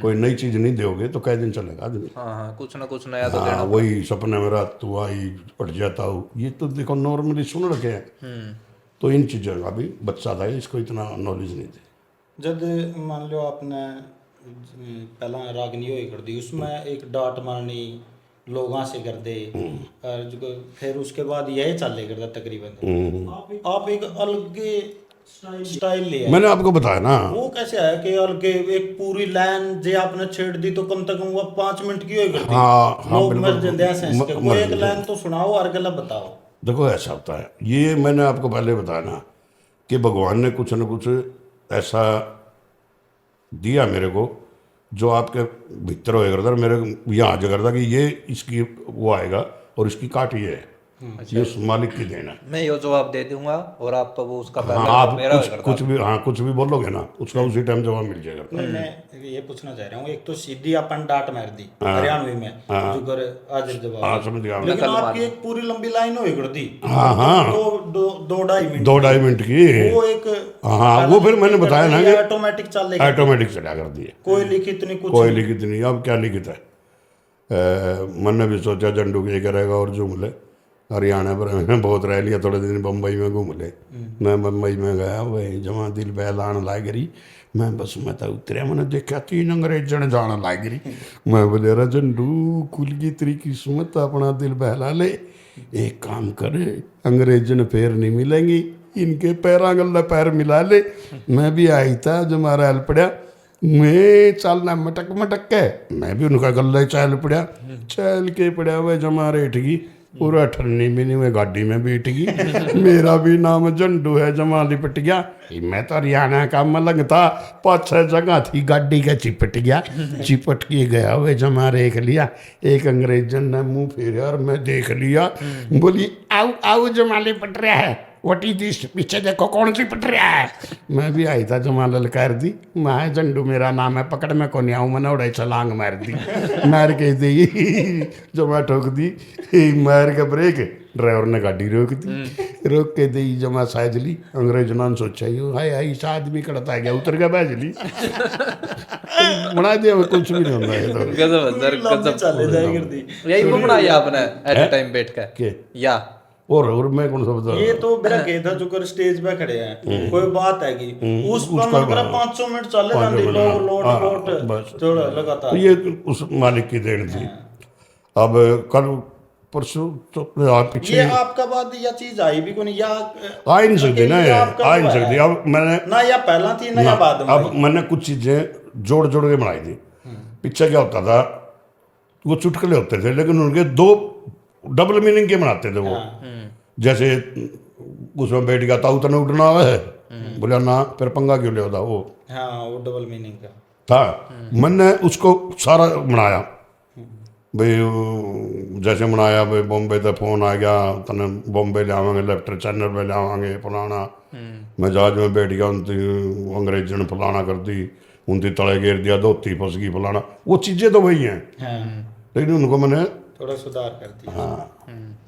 कोई नई चीज नहीं दोगे तो कै दिन चलेगा आदमी। हाँ हाँ, कुछ ना कुछ नया तो हाँ, देना वही सपने में रात तू आई पट जाता हूँ, ये तो देखो नॉर्मली सुन रखे हैं। तो इन चीज़ों का भी बच्चा था, इसको इतना नॉलेज नहीं थी। जब मान लो आपने पहला रागनी होई कर दी, उसमें एक डांट मारनी लोगों से कर दे, और जो फिर उसके बाद यही चले करता तकरीबन। आप एक अलग स्टाइल ले आए। मैंने आपको बताया ना, वो कैसे आया कि अलग एक पूरी लाइन जे आपने छेड़ दी तो कम से कम वो 5 मिनट की होई करती। हाँ, हाँ, लोग बिल्कुल, मर जाते हैं सेंस के। मर कोई एक जाते लाइन हैं। तो सुनाओ और गलत बताओ। देखो ऐसा होता है, ये मैंने आपको पहले बताया ना कि भगवान ने कुछ न कुछ ऐसा दिया मेरे को जो आपके भीतर होएगा करता, मेरे यहाँ आ जा करता कि ये इसकी वो आएगा और इसकी काट ये है, ये उस मालिक की देना है। मैं ये जवाब दे दूंगा और आप तो वो उसका हाँ, पहला आप मेरा कुछ भी बोलोगे ना, उसका उसी टाइम जवाब मिल जाएगा। नहीं, मैं ये पूछना चाह रहा हूँ, एक तो सीधी अपन डांट मार दी हरियाणवी में जो कर आज जवाब। हाँ, समझ गया मैं। लेकिन आपकी एक पूरी लंबी लाइन होई कर दी। हाँ, हाँ। दो ढाई मिनट 2-2.5 मिनट की। वो एक हाँ, वो फिर मैंने बताया ना कि ऑटोमेटिक चल रही, ऑटोमेटिक चला कर दिए, कोई लिखित नहीं कुछ कोई नहीं। लिखित नहीं। अब क्या लिखित है, मैंने भी सोचा झंडू के करेगा और जुमले हरियाणा पर मैंने बहुत रह लिया, थोड़े दिन बम्बई में घूम ले। मैं बम्बई में गया, वही जमा दिल बहलान लाग रही, मैं बस मैं तो उतरिया, मैंने देखा 3 अंग्रेजन जान लाग रही। मैं बोले रा झंडू खुल गई तेरी किस्मत, अपना दिल बहला ले, एक काम करे अंग्रेजन पैर नहीं मिलेंगी, इनके पैरा गल्ला पैर मिला ले। मैं भी आई था जो मारा हल पड़ा, मैं चलना मटक मटक के, मैं भी उनका गल्ला चल पड़ा, चल के पड़ा वह जमा रेठ गई, पूरा ठरनी भी नहीं, मैं गाड़ी में बैठ गई। मेरा भी नाम झंडू है, जमा लिपट गया। मैं तो हरियाणा का मलंग था, 5-6 जगह थी गाड़ी का, चिपट गया, चिपट के गया वे जमा रेख लिया। एक अंग्रेजन ने मुंह फेरा और मैं देख लिया, बोली आओ आओ जमा लिपट रहा है, वट इज दिस, पीछे देखो कौन सी पट रहा है। मैं भी आई था, जमा ललकार दी, मैं झंडू मेरा नाम है, पकड़ में को नहीं आऊँ, मैंने उड़ाई छलांग मार दी, मार के दी, जमा ठोक दी, मार के ब्रेक, ड्राइवर ने गाड़ी रोक दी, रोक के दी, जमा साइजली, अंग्रेज नान सोचा हाय हाय इस आदमी कड़ता गया, उतर गया बैजली। बना दिया, कुछ भी नहीं होता है तो। गजब है सर, लंबी गजब। चले जाए कर दी। यही को बनाया आपने एट ए टाइम बैठ के के या और मैं कौन सा बता, ये तो मेरा कह था जो कर स्टेज पे खड़े हैं, कोई बात है कि उस पर उसका मन करा 500 मिनट चले जाते लोग, लोट हाँ, वोट बस। थोड़ा लगातार। तो ये उस मालिक की देन थी। अब कल परसों तो आप पीछे ये आपका बाद या चीज आई भी को नहीं, या आ ही नहीं सकती ना, ये आ ही नहीं सकती। अब मैंने ना या पहला थी ना या बाद में अब मैंने कुछ चीजें जोड़ जोड़ के बनाई थी। पीछे क्या होता था, वो चुटकुले होते थे लेकिन उनके 2 डबल मीनिंग के बनाते थे वो। जैसे उसमें बैठ गया ताऊ तने उठना है, बोला ना, फिर पंगा क्यों ले होता वो हाँ, वो डबल मीनिंग का था। मैंने उसको सारा बनाया भाई, जैसे बनाया भाई, बॉम्बे से फोन आ गया, तने बॉम्बे ले आवांगे, लेफ्ट चैनल पे ले आवांगे, फलाना। मैं जहाज में बैठ गया, उनकी अंग्रेज ने फलाना कर दी, उनकी तले घेर दिया, धोती फंस गई, फलाना। वो चीज़ें तो वही हैं, लेकिन उनको मैंने थोड़ा सुधार कर दिया। हाँ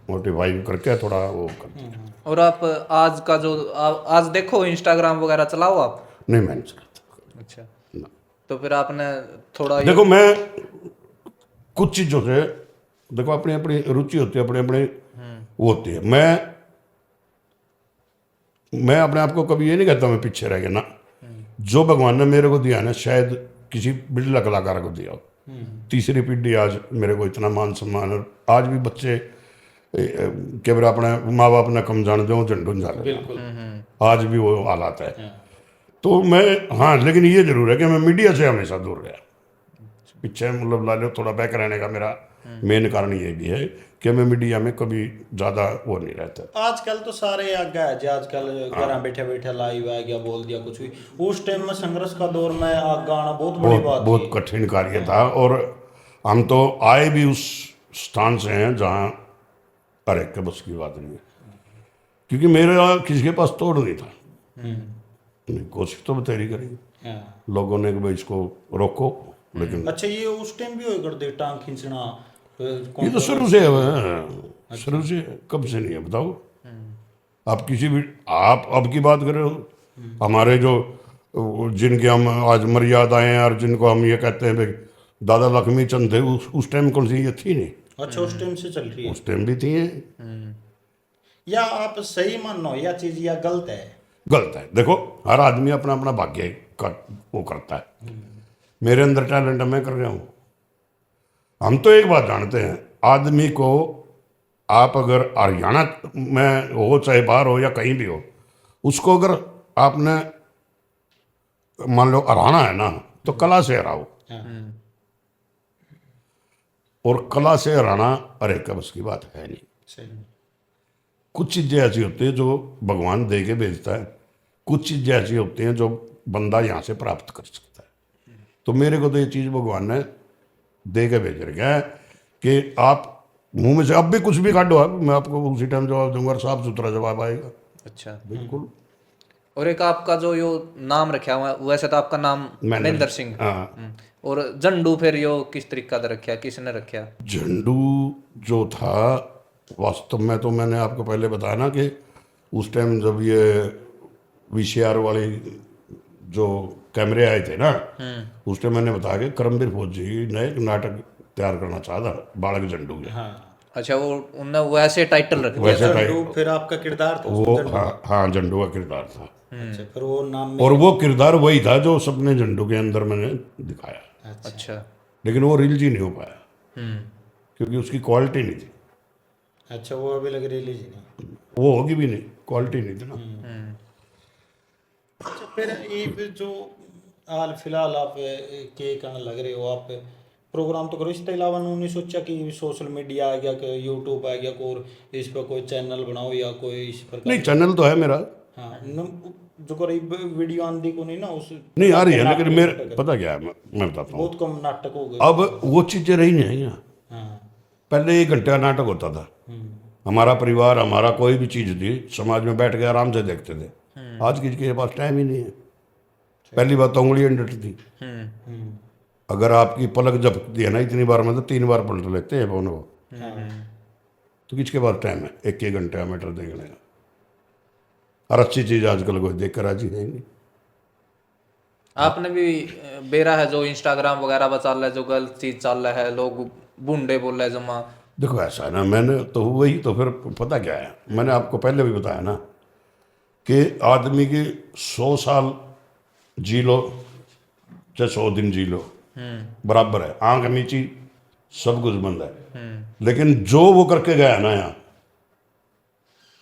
मोटिवाई करके थोड़ा वो कर दिया। और आप आज का जो आज देखो इंस्टाग्राम वगैरह चलाओ आप? नहीं, मैं नहीं चलाता। अच्छा, तो फिर आपने थोड़ा देखो, मैं कुछ चीज़ों से, देखो अपनी अपनी रुचि होती है, अपने अपने वो होती है। मैं अपने आप को कभी ये नहीं कहता मैं पीछे रह गया ना। जो भगवान ने मेरे को दिया है ना, शायद किसी बिरला कलाकार को दिया हो। तीसरी पीढ़ी आज मेरे को इतना मान सम्मान है। आज भी बच्चे के बारे अपने माँ बाप ने कम जान दो, झंडू जाने, आज भी वो हालात है। तो मैं, हाँ, लेकिन ये जरूर है कि मैं मीडिया से हमेशा दूर गया, पीछे मतलब ला लो, थोड़ा बैक रहने का मेरा मेन कारण ये भी है कि मैं मीडिया में कभी ज़्यादा वो नहीं रहता। आजकल तो सारे आगे है जी, आजकल घर बैठे बैठे लाइव आ गया, बोल दिया कुछ भी। उस टाइम में संघर्ष का दौर में आगे आना बहुत बड़ी बात थी। बहुत कठिन कार्य था, और हम तो आए भी उस स्थान से हैं जहाँ हर एक के बस की बात नहीं है, क्योंकि मेरा किसी के पास तोड़ नहीं था। कोशिश तो बतेरी करी लोगों ने कि भाई इसको रोको, लेकिन अच्छा, ये उस टाइम भी हो कर दे टांग खींचना, ये तो शुरू से है, शुरू से, कब से नहीं है बताओ। आप किसी भी, आप अब की बात करो, हमारे जो जिनके हम आज मर्यादाएं हैं और जिनको हम ये कहते हैं भाई दादा लक्ष्मी चंद थे, उस टाइम कौन सी ये थी नहीं, अच्छा उस टाइम से चल रही है, उस टाइम भी थी हैं। या आप सही मानो या चीज या गलत है? गलत है। देखो हर आदमी अपना अपना भाग्य का वो करता है। मेरे अंदर टैलेंट है, मैं कर रहा हूँ। हम तो एक बात जानते हैं, आदमी को आप अगर हरियाणा में हो चाहे बाहर हो या कहीं भी हो, उसको अगर आपने मान लो हराना है ना तो कला से हराओ, और कला से हराना अरे का बस की बात है नहीं। सही। कुछ चीज़ें ऐसी होती हैं जो भगवान दे के भेजता है, कुछ चीज़ें ऐसी होती हैं जो बंदा यहाँ से प्राप्त कर सकता है। तो मेरे को तो ये चीज़ भगवान ने दे के भेज रखा है कि आप मुंह में से अब भी कुछ भी काटो, आप मैं आपको उसी टाइम जवाब दूंगा और साफ सुथरा जवाब आएगा। अच्छा। बिल्कुल। और एक आपका जो यो नाम रखा हुआ है, वैसे तो आपका नाम महेंद्र सिंह। हाँ। और झंडू फिर यो किस तरीका का रखा, किसने रखा? झंडू जो था वास्तव में तो मैंने आपको पहले बताया ना कि उस टाइम जब ये वीसीआर वाली जो कैमरे आए थे ना, उस टाइम मैंने बताया कि करमवीर फौजी ने एक नाटक तैयार करना चाहा था बालक झंडू के। हाँ अच्छा, वो उनने वैसे टाइटल रख दिया। वैसे झंडू फिर आपका किरदार था वो उसमें, झंडू। हाँ झंडू का किरदार था, अच्छा फिर वो नाम में। और वो किरदार वही था जो सपने झंडू के अंदर मैंने दिखाया, अच्छा। लेकिन वो रिलीज ही नहीं हो पाया क्योंकि उसकी क्वालिटी नहीं थी। अच्छा वो अभी लग रिलीज नहीं। वो होगी भी नहीं, क्वालिटी नहीं थी ना। अच्छा फिर ये जो हाल फिलहाल आप के कहने लग रहे हो, आप प्रोग्राम तो करो, इसके अलावा उन्होंने सोचा कि सोशल मीडिया आ गया, कि यूट्यूब आ गया, और इस पर कोई चैनल बनाओ या कोई इस प्रकार? नहीं चैनल तो है मेरा। हाँ जो करी वीडियो आंधी को नहीं ना उस नहीं आ रही है, लेकिन मेरे पता क्या है, मैं बताता हूँ। बहुत कम नाटक हो गए अब वो चीज़ें रही नहीं हैं। हाँ। पहले 1 घंटा नाटक होता था, हमारा परिवार हमारा कोई भी चीज़ थी समाज में बैठ के आराम से देखते थे। आज किसी के पास टाइम ही नहीं है। पहली बात तो उंगली अंडट थी, अगर आपकी पलक झपकती है ना इतनी बार में तो 3 बार पलट लेते हैं फोन को। तो किसके पास टाइम है 1 घंटा मैटर देखने का? और अच्छी चीज़ आजकल कोई देख कर राजी है नहीं। आपने भी बेरा है जो इंस्टाग्राम वगैरह पर चल रहा है, जो गलत चीज चल रहा है, लोग बूढ़े बोल रहे हैं जमा। देखो ऐसा है ना, मैंने तो वही तो फिर पता क्या है, मैंने आपको पहले भी बताया ना कि आदमी की 100 साल जी लो चाहे 100 दिन जी लो बराबर है। आंख नीची सब कुछ बंद है, लेकिन जो वो करके गया ना यहाँ,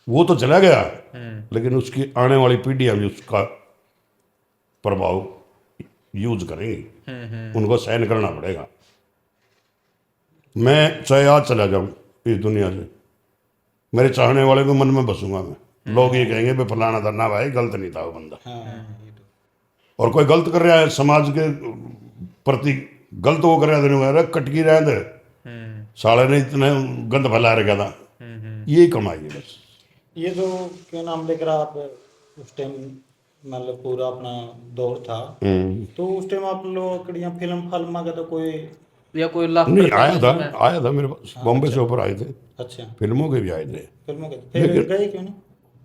वो तो चला गया, लेकिन उसकी आने वाली पीढ़ियां भी उसका प्रभाव यूज करेंगी, उनको सहन करना पड़ेगा। मैं चाहे आज चला जाऊं इस दुनिया से, मेरे चाहने वाले को मन में बसूंगा मैं, लोग ये कहेंगे भाई फलाना था ना भाई, गलत नहीं था वो बंदा। और कोई गलत कर रहा है समाज के प्रति, गलत वो कर रहा है, कटकी रहे थे साले ने इतने गंद फैला रखा था, यही कमाई है बस। ये जो क्या नाम लेकर आप उस टाइम मतलब पूरा अपना दौर था, तो उस टाइम आप लोग कड़ियाँ फिल्म का तो कोई या कोई लाख नहीं आया था मेरे पास, बॉम्बे से ऊपर आए थे, अच्छा फिल्मों के भी आए थे। फिल्मों के फिर गए क्यों नहीं?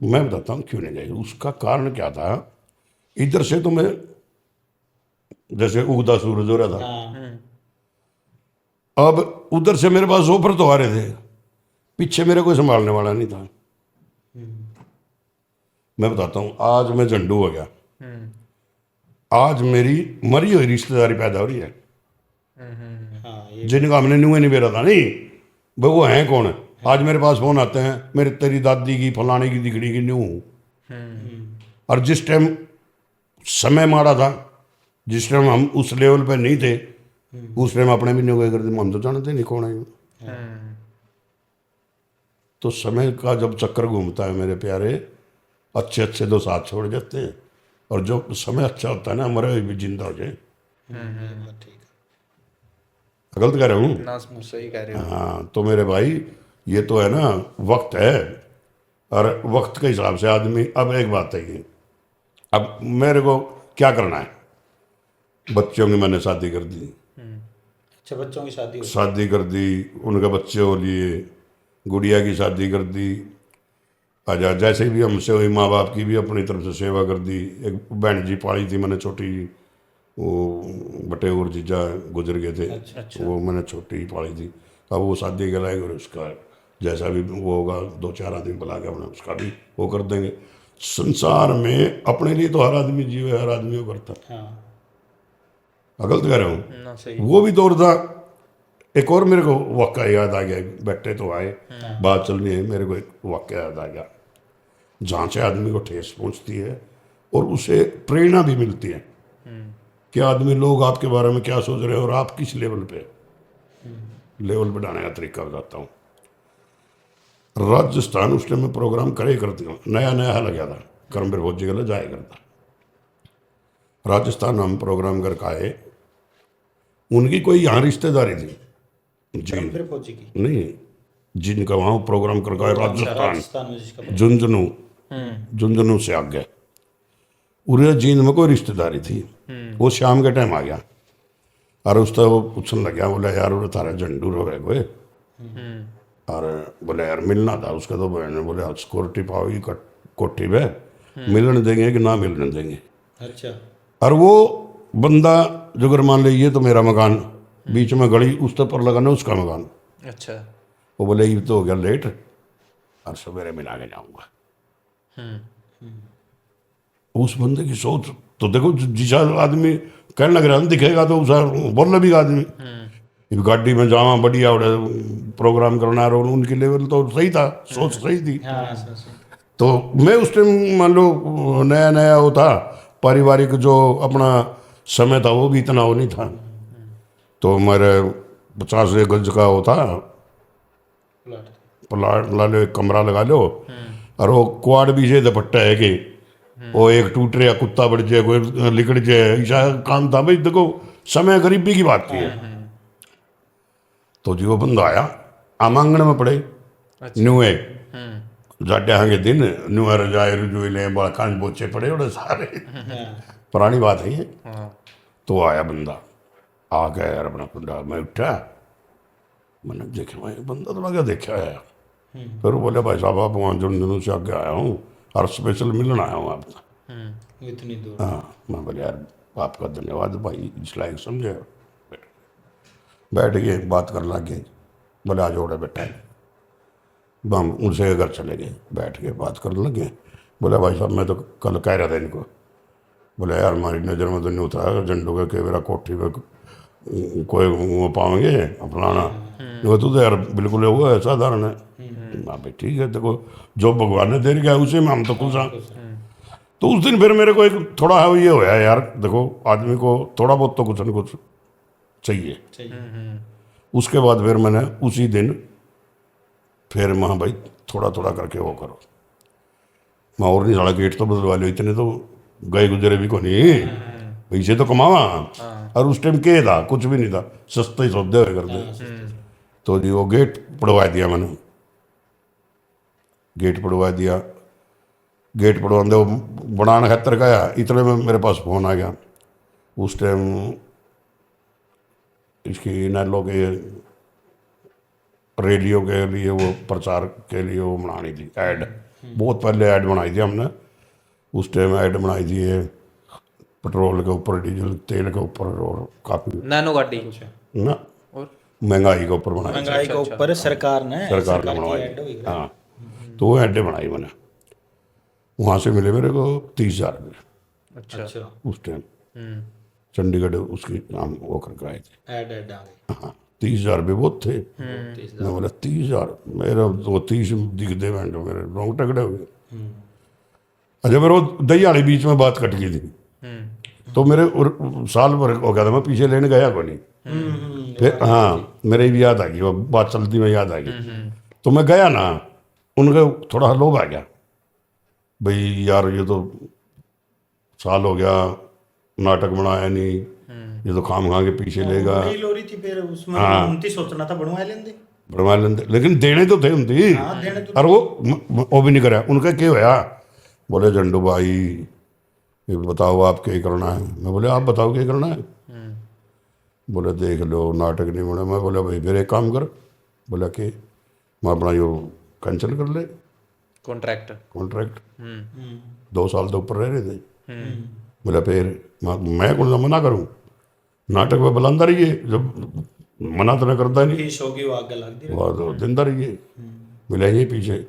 मैं बताता हूँ क्यों नहीं गए। उसका कारण क्या था, इधर से तो मैं जैसे उगता सूरज हो रहा था, हाँ अब उधर से मेरे पास ऑफर तो आ रहे थे, पीछे मेरे कोई संभालने वाला नहीं था। मैं बताता हूँ, आज मैं झंडू हो गया, आज मेरी मरी हुई रिश्तेदारी पैदा हो रही है, हाँ ये जिनका हमने न्यू नहीं बेरा था, नहीं भाई वो हैं कौन है। आज मेरे पास फोन आते हैं, मेरे तेरी दादी की फलाने की दिखड़ी की न्यू हूँ। और जिस टाइम समय माड़ा था, जिस टाइम हम उस लेवल पे नहीं थे, उस टाइम अपने भी नहीं गए करते, हम तो जानते नहीं कौन है। तो समय का जब चक्कर घूमता है मेरे प्यारे, अच्छे अच्छे दो साथ छोड़ जाते हैं, और जो समय अच्छा होता है ना, मरे हुए भी जिंदा हो जाए। ठीक है। गलत कह रहा हूँ? ना सही कह रहे हो। हाँ तो मेरे भाई ये तो है ना, वक्त है, और वक्त के हिसाब से आदमी। अब एक बात है कि अब मेरे को क्या करना है, बच्चों की मैंने शादी कर दी, अच्छा बच्चों की शादी हो शादी कर दी, उनके बच्चे हो लिए, गुड़िया की शादी कर दी, अच्छा जैसे भी हमसे हुई, माँ बाप की भी अपनी तरफ से सेवा कर दी। एक बहन जी पाली थी मैंने छोटी, वो बटे और जीजा गुजर गए थे, वो मैंने छोटी ही पाली थी। अब वो शादी के लायक, और उसका जैसा भी वो होगा 2-4 आदमी बुला के अपना उसका भी वो कर देंगे। संसार में अपने लिए तो हर आदमी जीवे, हर आदमी वो करता। हाँ गलत कह रहा हूँ? ना सही। वो भी दौर था। एक और मेरे को वाक़या याद आ गया, बैठे तो आए, बात चल रही है, मेरे को एक वाक़या याद आ गया जहाँ से आदमी को ठेस पहुँचती है और उसे प्रेरणा भी मिलती है कि आदमी लोग आपके बारे में क्या सोच रहे हैं और आप किस लेवल पे, लेवल बढ़ाने का तरीका बताता हूँ। राजस्थान उस टाइम में प्रोग्राम करे करती हूँ, नया नया हल गया था, कर्मवीर फौजी के लिए जाया करता। राजस्थान हम प्रोग्राम करके आए, उनकी कोई यहाँ रिश्तेदारी थी जी, फिर फौजी की नहीं, जिनका वहाँ प्रोग्राम करके आए राजस्थान, राजस्थान में जिसका झुंझुनू से आगे उरे जींद में कोई रिश्तेदारी थी। वो शाम के टाइम आ गया और उसका वो पूछने लग गया, बोला यार उरे तारा झंडू रहे कोई, और बोले यार मिलना था उसका। तो बहन ने बोले आज सिक्योरिटी पाओगी कोठी पे, मिलने देंगे कि ना मिलने देंगे। अच्छा और वो बंदा जो अगर मान लीजिए तो मेरा मकान बीच में गली, उस पर लगाना उसका मकान। अच्छा। वो बोले ये तो हो गया लेट, और सवेरे मिला के जाऊंगा। उस बंदे की सोच तो देखो, जिसा आदमी कहने लग रहा है दिखेगा तो उसा बोलने भी आदमी, इस गाड़ी में जावा बढ़िया उड़े प्रोग्राम करना है, और उनकी लेवल तो सही था, सोच सही थी। हाँ तो मैं उस टाइम मान लो नया नया वो था, पारिवारिक जो अपना समय था वो भी इतना वो नहीं था। तो मेरे 50 गज का वो था प्लाट, ला लो एक कमरा लगा लो, और वो क्वाड भी से दुपट्टा है कि वो एक टूट रहा कुत्ता बढ़ जाए, कोई लिकड़ जाए, ऐसा काम था भाई। देखो समय गरीबी की बात थी। तो जी वो बंदा आया, आमांगण में पड़े न्यूए जाटे हांगे दिन न्यूए रजाए रजुले बड़कान बोचे पड़े और सारे पुरानी बात है ये। तो आया बंदा, आ गया यार अपना कुंडा, मैं उठा, मैंने देखा मैं बंदा तो लगा देखा है। फिर वो बोले भाई साहब आप वहाँ झुंझुनू से आगे आया हूँ और स्पेशल मिलने आया हूँ आपका। इतनी दूर। हाँ मैं बोले यार आपका धन्यवाद भाई, इस लायक समझे। बैठ गए, बात कर लगे, बोले आज ओढ़े बैठा है, हम उनसे घर चले गए, बैठ के बात करने लगे। बोले भाई साहब मैं तो कल कह रहा था इनको, बोले यार हमारी नज़र में तो नहीं उतरा झंडू के मेरा कोठी पे कोई वो पाएंगे फलाना, वो तो यार बिल्कुल हुआ है साधारण है। हाँ भाई ठीक है, देखो जो भगवान ने दे दिया उसी में हम तो खुश हैं। तो उस दिन फिर मेरे को एक थोड़ा ये होया यार, देखो आदमी को थोड़ा बहुत तो कुछ न कुछ चाहिए। उसके बाद फिर मैंने उसी दिन फिर मैं भाई थोड़ा थोड़ा करके वो करो, मैं और नहीं साला गेट तो बदलवा लो, इतने तो गए गुजरे भी को नहीं, पैसे तो कमावा। और उस टाइम के था, कुछ भी नहीं था, सस्ते ही सौदे हुए करते। तो जी वो गेट पड़वा दिया मैंने, गेट पड़वा दिया, गेट पड़वाते वो बनाने खातर गया, इतने में मेरे पास फ़ोन आ गया। उस टाइम इसकी नैलो के रेडियो के लिए वो प्रचार के लिए वो बनानी थी ऐड, बहुत पहले ऐड बनाई थी हमने। उस टाइम ऐड बनाई थी ये पेट्रोल के ऊपर, डीजल तेल के ऊपर, और काफ़ी नैनो गाड़ी ना और महंगाई के ऊपर बनाई थी। महंगाई के ऊपर सरकार ने सरकार ने बनवाई। हाँ तो वो ऐडे बनाई मैंने, वहाँ से मिले मेरे को 30,000 रुपये अच्छा उस टाइम। चंडीगढ़ उसकी नाम वो करके आए थे। ऐड आ गई। हाँ 30,000 रुपये बहुत थे। मैं बोला 30,000, मेरा वो 30 दिख दे बैंड, मेरे रोंग टकड़े हो गए। अच्छा मेरे वो दहियाड़ी बीच में बात कट गई थी, तो मेरे साल भर हो गया था, मैं पीछे लेने गया को नहीं। फिर हाँ मेरे भी याद आ गई, वो बात चलती में याद आ गई। तो मैं गया ना, उनका थोड़ा लोभ आ गया, भाई यार ये तो साल हो गया नाटक बनाया नहीं, ये तो खाम खा के पीछे लेगा। नहीं लो रही थी फिर उसमें उनती सोचना था बनवा लेंगे, बनवा लेंगे, लेकिन देने तो थे उनकी। हाँ देने तो और वो भी नहीं कराया। उनका क्या होया, बोले झंडू भाई ये बताओ आप क्या करना है। मैं बोले आप बताओ क्या करना है। बोले देख लो नाटक नहीं बना। मैं बोला भाई फिर एक काम कर, बोला कि मैं अपना यो कैंसिल कर ले, कॉन्ट्रैक्ट 2 साल तो ऊपर रह रहे थे। बोला फिर मैं कौन सा मना करूं, नाटक में बुलांदा रहिए, जब मना तो नहीं करता नहीं, फीस होगी वो आगे लग दी वह तो दिंदा रहिए। बोला ये पीछे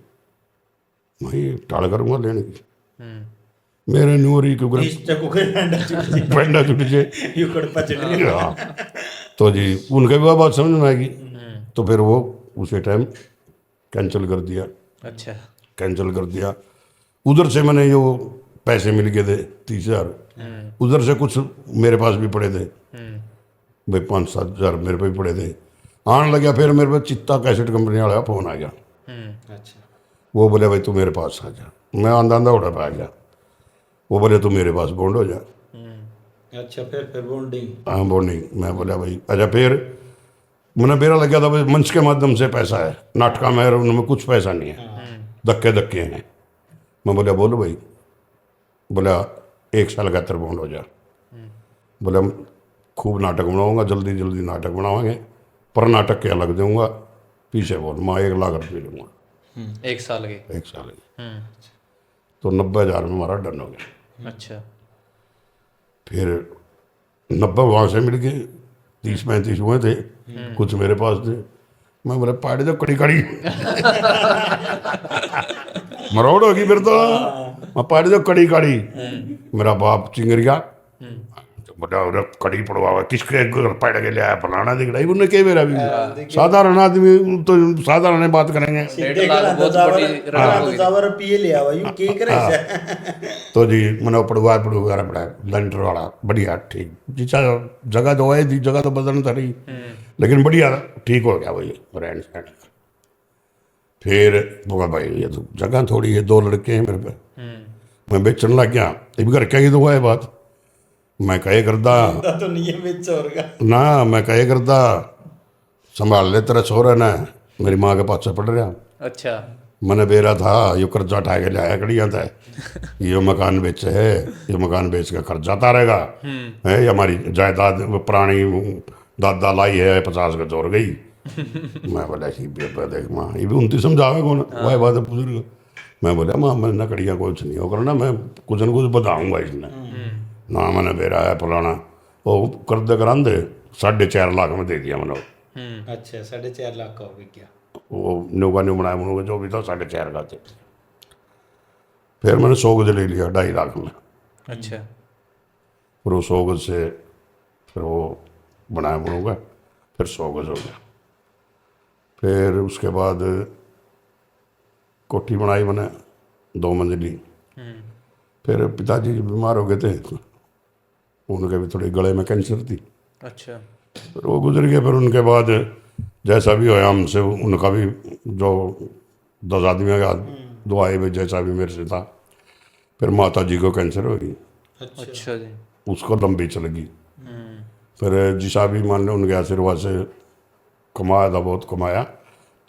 मैं टाल करूंगा लेने की, मेरे न्यू हो रही क्योंकि फीस चको के पेंडा छुट जे। युकड़ पचड़ी हाँ, तो जी उनके भी बात समझ में आएगी, तो फिर वो उसी टाइम कैंसिल कर दिया। अच्छा। कैंसिल कर दिया। उधर से मैंने जो पैसे मिल गए थे 30,000, उधर से कुछ मेरे पास भी पड़े थे भाई, 5-7 हज़ार मेरे पे भी पड़े थे। आने लगा फिर मेरे पे चित्ता कैसेट कंपनी वाला फ़ोन आ गया, अच्छा वो बोले भाई तू मेरे पास आ जा। मैं आंदा उड़ा पे आ गया, वो बोले तू मेरे पास बॉन्ड हो जा। अच्छा फिर बॉन्डिंग हाँ बॉन्डिंग। मैं बोला भाई अच्छा। फिर मैंने बेरा लग गया था भाई मंच के माध्यम से पैसा है, नाटका में उनमें कुछ पैसा नहीं है, धक्के धक्के हैं। मैं बोला बोलो भाई, बोला 1 साल का तेरा बॉन्ड हो जा। बोला खूब नाटक बनाऊंगा, जल्दी जल्दी नाटक बनावाएंगे, पर नाटक के अलग दूंगा, पीछे बोल मैं 1 लाख रुपये लूँगा 1 साल के। 1 साल के। तो 90,000 में हमारा डन हो गया। अच्छा। फिर 90 वहाँ से मिल गए, 30-35 हुए थे, कुछ मेरे पास थे। मैं बोला पाड़ी तो कड़ी कड़ी मरोड़ होगी फिर तो, मैं पाड़ी तो कड़ी कड़ी। मेरा बाप चिंगरिया बोला अरे कड़ी पड़वा किसके घर पड़ के ले आया फलाना दिख रहा है, उन्हें क्या मेरा भी साधारण आदमी तो साधारण बात करेंगे। 1.5 लाख बहुत बड़ी रकम होगी। जावर पिए ले आवा यू के करे तो जी मैंने पड़वा पड़ा लेंटर वाला बढ़िया ठीक, जिसा जगह तो है थी, जगह तो बदलना था रही, लेकिन बढ़िया ठीक हो गया भाई रहन सहन। फिर बोला भाई ये तो जगह थोड़ी है, 2 लड़के हैं मेरे पे, मैं बेचने लग गया। ये भी घर क्या ही तो हुआ है बात, मैं कहे करदा तो नहीं है बेच और का ना, मैं कहे करदा संभाल ले तेरा छोरा ना, मेरी माँ के पास पड़ रहा। अच्छा। मैंने बेरा था यो कर्जा उठा के लाया कड़िया था, ये मकान बेचे है, ये मकान बेच के कर्जा आता रहेगा है, ये हमारी जायदाद पुरानी दादा लाई है 50 का जोड़ गई। मैं बोला देख माँ ये भी 29 समझावे कौन वह बात है बुजुर्ग। मैं बोला माँ मैंने कड़िया कुछ नहीं हो करना, मैं कुछ न कुछ बताऊँगा इसने ना, मैंने बेरा है फलाना वो कर दे करांदे 4.5 लाख में दे दिया मैंने। अच्छा 4.5 लाख का हो गया। वो न्यू बनाया मुनूगा जो भी था 4.5 का थे। फिर मैंने 100 गज ले लिया 2.5 लाख में। अच्छा। फिर वो 100 गज से फिर वो बनाया मुनूगा, फिर 100 गज हो गया। फिर उसके बाद कोठी बनाई मैंने 2 मंजिली। फिर पिताजी बीमार हो गए थे, उनके भी थोड़ी गले में कैंसर थी। अच्छा। फिर वो गुजर गए। फिर उनके बाद जैसा भी होया हमसे, उनका भी जो 10 आदमियों का दुआई में जैसा भी मेरे से था। फिर माता जी को कैंसर हो गई, अच्छा जी। उसको लंबी चल गई। फिर जिसा भी मान लो उनके आशीर्वाद से कमाया था, बहुत कमाया,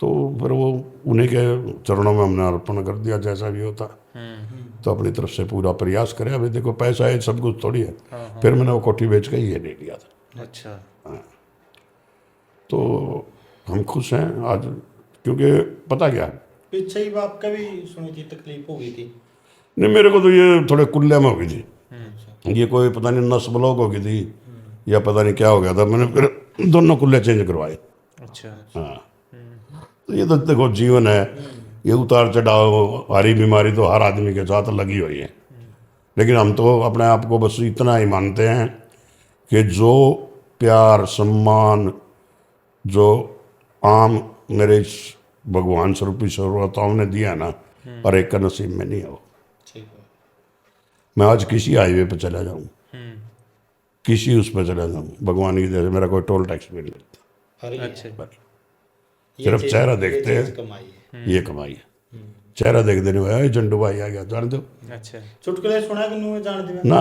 तो फिर वो उन्हीं के चरणों में हमने अर्पण कर दिया जैसा भी होता। तो अपनी तरफ से पूरा प्रयास करे। अभी देखो पैसा है सब कुछ थोड़ी है। फिर मैंने वो कोठी बेच के ये ले लिया था। अच्छा। तो हम खुश हैं आज, क्योंकि पता क्या है, पीछे ही बाप का भी सुनी थी तकलीफ हो गई थी। नहीं मेरे को तो ये थोड़े कुल्ले में हो गई थी, ये कोई पता नहीं नस ब्लॉक हो गई थी या पता नहीं क्या हो गया था। मैंने फिर दोनों कुल्ले चेंज करवाए। अच्छा। हाँ, तो ये तो देखो जीवन है, ये उतार चढ़ाव हरी बीमारी तो हर आदमी के साथ लगी हुई है। लेकिन हम तो अपने आप को बस इतना ही मानते हैं कि जो प्यार सम्मान जो आम मेरे इस भगवान स्वरूपी सर्वताओं ने दिया ना, और एक का नसीब में नहीं है वो। ठीक है। मैं आज किसी हाईवे पर चला जाऊँ, किसी उस पर चला जाऊँ, भगवान की दया से मेरा कोई टोल टैक्स भी नहीं लगता। हरी अच्छा। सिर्फ चेहरा देखते चीज़ हैं, कमाई है। ये कमाई है। चेहरा देख देने में झंडू भाई आ गया जान दो अच्छा। चुटकुले सुना कि नहीं जान दिया ना,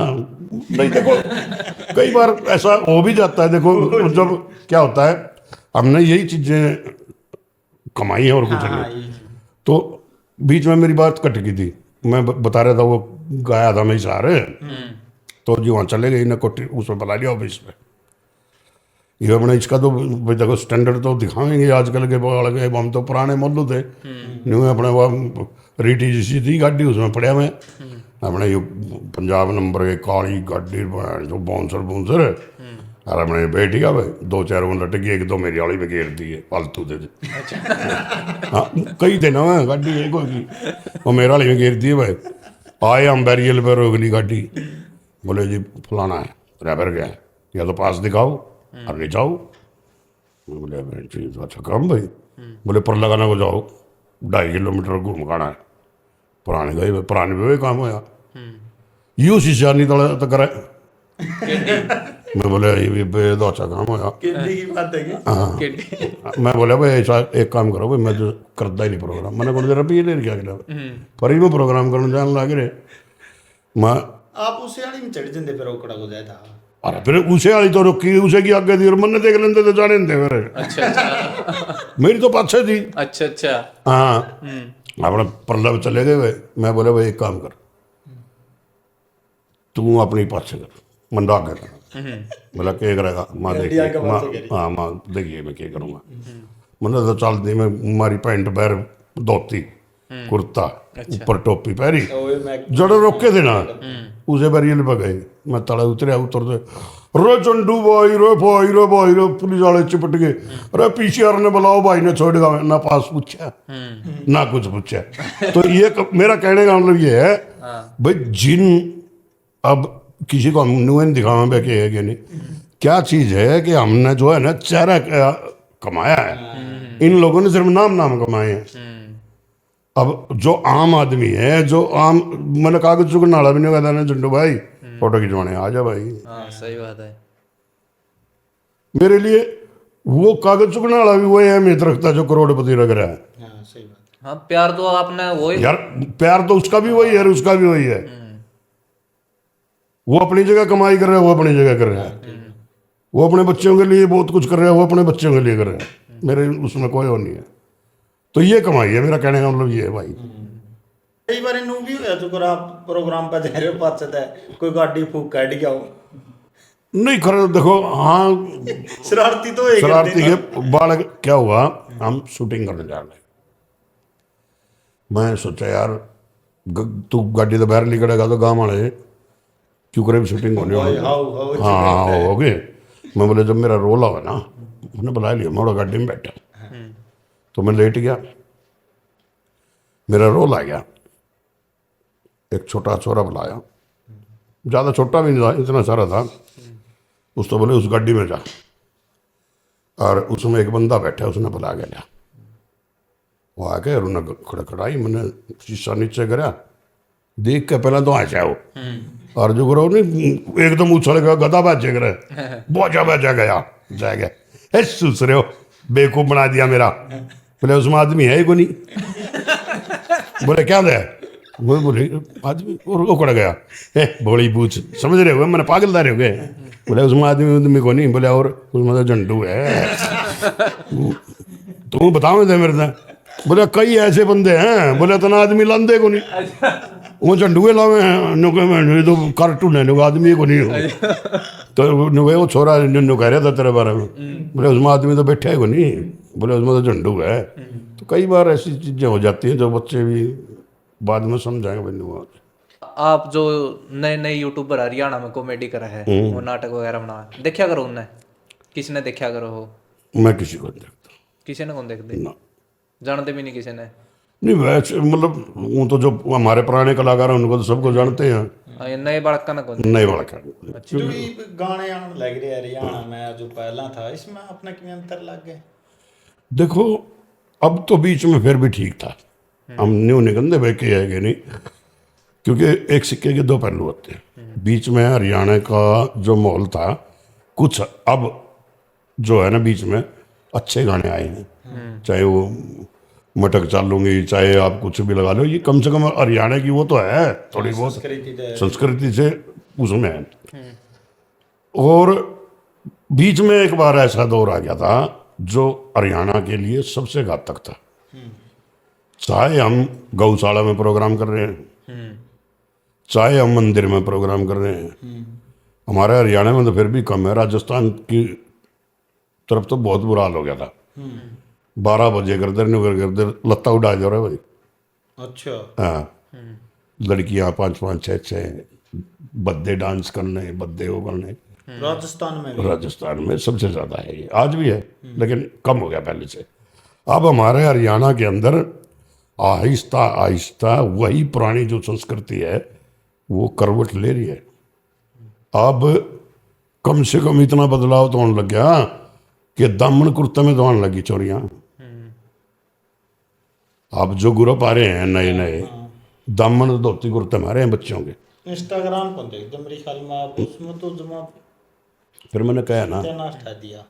नहीं देखो कई बार ऐसा हो भी जाता है। देखो जब क्या होता है, हमने यही चीजें कमाई है और कुछ नहीं, तो बीच में मेरी बात कट गई थी। मैं बता रहा था वो गाया था मैं सारे, तो जी वहाँ चले गए ना कोठी, उसमें बुला लिया ऑफिस में। ये अपने इसका तो भाई देखो स्टैंडर्ड तो दिखाएंगे आजकल के वाले के, हम तो पुराने मोल्लू थे न्यू अपने वो रीटी जैसी थी गाड़ी उसमें पड़े हुए अपने ये पंजाब नंबर के काली गाड़ी जो बाउंसर बाउंसर और अपने बेटी का भाई 2-4 वो लट गई, एक तो मेरी वाली में घेर दी है फालतू दे हाँ कई थे ना गाड़ी एक होगी वो मेरे वाली में घेर दी है भाई। आए हम बैरियल पर रोक ली गाड़ी, बोले जी फलाना है ड्राइवर गया है, या तो पास दिखाओ और ले जाओ। मैं बोले चीज तो अच्छा काम भाई। बोले पर लगाना को जाओ 2.5 किलोमीटर घूम गाना है, पुराने गए पुराने भी वही काम होया यू शीशा नहीं तक करे। मैं बोले ये भी तो अच्छा काम होया। की बात है कि हाँ मैं बोला भाई ऐसा एक काम करो भाई, मैं तो करता ही नहीं प्रोग्राम, मैंने बोल रहा ये क्या गिला पर ही मैं प्रोग्राम करने जाने लग रहे मैं आप उसे वाली में चढ़ जाते फिर ओकड़ा को जाए था। अरे फिर उसे वाली तो रुकी उसे की आगे थी और मन देख लेंदे तो जाने दे फिर अच्छा अच्छा मेरी तो पाछे थी। अच्छा अच्छा हाँ अपने पल्लव चले गए भाई। मैं बोला भाई एक काम कर तू अपनी पाछे कर मंडा आगे कर। बोला क्या करेगा माँ देखिए माँ हाँ माँ देखिए मैं क्या करूँगा। मैंने तो चलती मैं मारी पैंट पैर धोती कुर्ता ऊपर टोपी पहरी जड़े रोके थे ना उसे बैरियल पे गए। मैं तले उतरे उतरते रो चंडू भाई रो पुलिस वाले चिपट गए। अरे पीसीआर ने बुलाओ भाई ने छोड़ेगा ना पास पूछा ना कुछ पूछा। तो ये मेरा कहने का मतलब ये है भाई जिन अब किसी को हम न्यून दिखावा पे कि है कि नहीं क्या चीज है कि हमने जो है ना चेहरा कमाया है, इन लोगों ने सिर्फ नाम कमाए हैं। अब जो आम आदमी है जो आम मैंने कागज चुक नाला भी नहीं कहता ना झंडू भाई फोटो खिंचवाने आ जा भाई। हाँ सही बात है। मेरे लिए वो कागज चुकने वाला भी वही अहमियत रखता है जो करोड़पति रख रहा है। हाँ सही बात। हाँ प्यार तो आपने वही यार प्यार तो उसका भी वही है और उसका भी वही है। वो अपनी जगह कमाई कर रहा है, वो अपनी जगह कर रहा है, वो अपने बच्चों के लिए बहुत कुछ कर रहा है, वो अपने बच्चों के लिए कर रहा है। मेरे उसमें कोई और नहीं है। तो ये कमाई है मेरा कहने का मतलब ये है भाई। कई बार नू भी होया जो आप प्रोग्राम पर जा रहे हो पास है कोई गाड़ी फूक काट गया हो नहीं खरे देखो हाँ शरारती तो एक शरारती के बाल क्या हुआ हम शूटिंग करने जा रहे। मैं सोचा यार तू गाड़ी तो बाहर निकलेगा तो गाँव वाले क्यों करे शूटिंग होने हाँ हो गए। मैं बोले जब मेरा रोल आवा ना उन्हें बुला लिया मैं गाड़ी में बैठा तो मैं लेट गया, मेरा रोल आ गया। एक छोटा छोरा बुलाया, ज़्यादा छोटा भी नहीं था इतना सारा था। उस तो बोले उस गाड़ी में जा और उसमें एक बंदा बैठा उसने बुला के लिया। वो आके और उन्हें खड़खड़ाई, मैंने शीशा नीचे करा देख के पहले तो आशा वो और जो करो नहीं एकदम उछल गया गधा बाजे करे बोझा बाजा गया जाएगा सुस रहे हो बेवकूफ बना दिया मेरा। बोले उसमें आदमी है को नहीं। बोले क्या दे वो बोले आदमी और उकड़ गया बोली पूछ समझ रहे हो मैंने पागलदार हो गए। बोले उसमें आदमी को नहीं। बोले और उसमें तो झंडू है तुम बताओ दे मेरे से। बोले कई ऐसे बंदे हैं। बोले इतना आदमी लांदे को नहीं वो झंडुए लावे हैं तो कार्टून है आदमी को नहीं हो। तो वो छोरा कह रहा था तेरे बारे में। बोले उसमें आदमी तो बैठा है को नहीं। बोले उसमें तो झंडू है। तो कई बार ऐसी चीज़ें हो जाती हैं जो बच्चे भी बाद में समझाएंगे बंदू। आप जो नए यूट्यूबर हरियाणा में कॉमेडी करा है वो नाटक वगैरह बना देखा करो उनने किसी ने देखा करो हो। मैं किसी को नहीं देखता किसी ने कौन देखते ना जानते भी नहीं किसी ने नहीं वैसे मतलब वो तो जो हमारे पुराने कलाकार हैं उनको तो सबको जानते हैं। ये नए बालक का ना कौन नए वाला क्या जो भी गाने आने लग रहे हरियाणा में जो पहला था इसमें अपना क्या अंतर लग गए। देखो अब तो बीच में फिर भी ठीक था। हम न्यू निकंदे भाई के आएंगे नहीं क्योंकि एक सिक्के के दो पहलू होते हैं। बीच में हरियाणा का जो माहौल था कुछ अब जो है ना बीच में अच्छे गाने आए हैं चाहे वो मटक चालूंगी चाहे आप कुछ भी लगा लो ये कम से कम हरियाणा की वो तो है थोड़ी बहुत संस्कृति से उसमें है। और बीच में एक बार ऐसा दौर आ गया था जो हरियाणा के लिए सबसे घातक था। चाहे हम गौशाला में प्रोग्राम कर रहे हैं चाहे हम मंदिर में प्रोग्राम कर रहे हैं। हमारे हरियाणा में तो फिर भी कम है। राजस्थान की तरफ तो बहुत बुरा हाल हो गया था। 12 बजे करते लत्ता उड़ा जा रहा है भाई। अच्छा। हाँ, लड़कियां 5-5 6-6 बद्दे डांस करने, बद्दे वो करने। राजस्थान में भी? राजस्थान में सबसे ज्यादा है ये, आज भी है लेकिन कम हो गया पहले से। अब हमारे हरियाणा के अंदर आहिस्ता आहिस्ता वही पुरानी जो संस्कृति है वो करवट ले रही है। अब कम से कम इतना बदलाव तो होने लग गया कि दामन कुर्ते में तो आने लगी चोरियां। अब जो ग्रुप आ रहे हैं नए नए, दामन धोती कुर्ते मारे हैं बच्चों के। इंस्टाग्राम पर देखते मेरे ख्याल में आप, उसमें तो जमा फिर मैंने कहा ना, हटा दिया।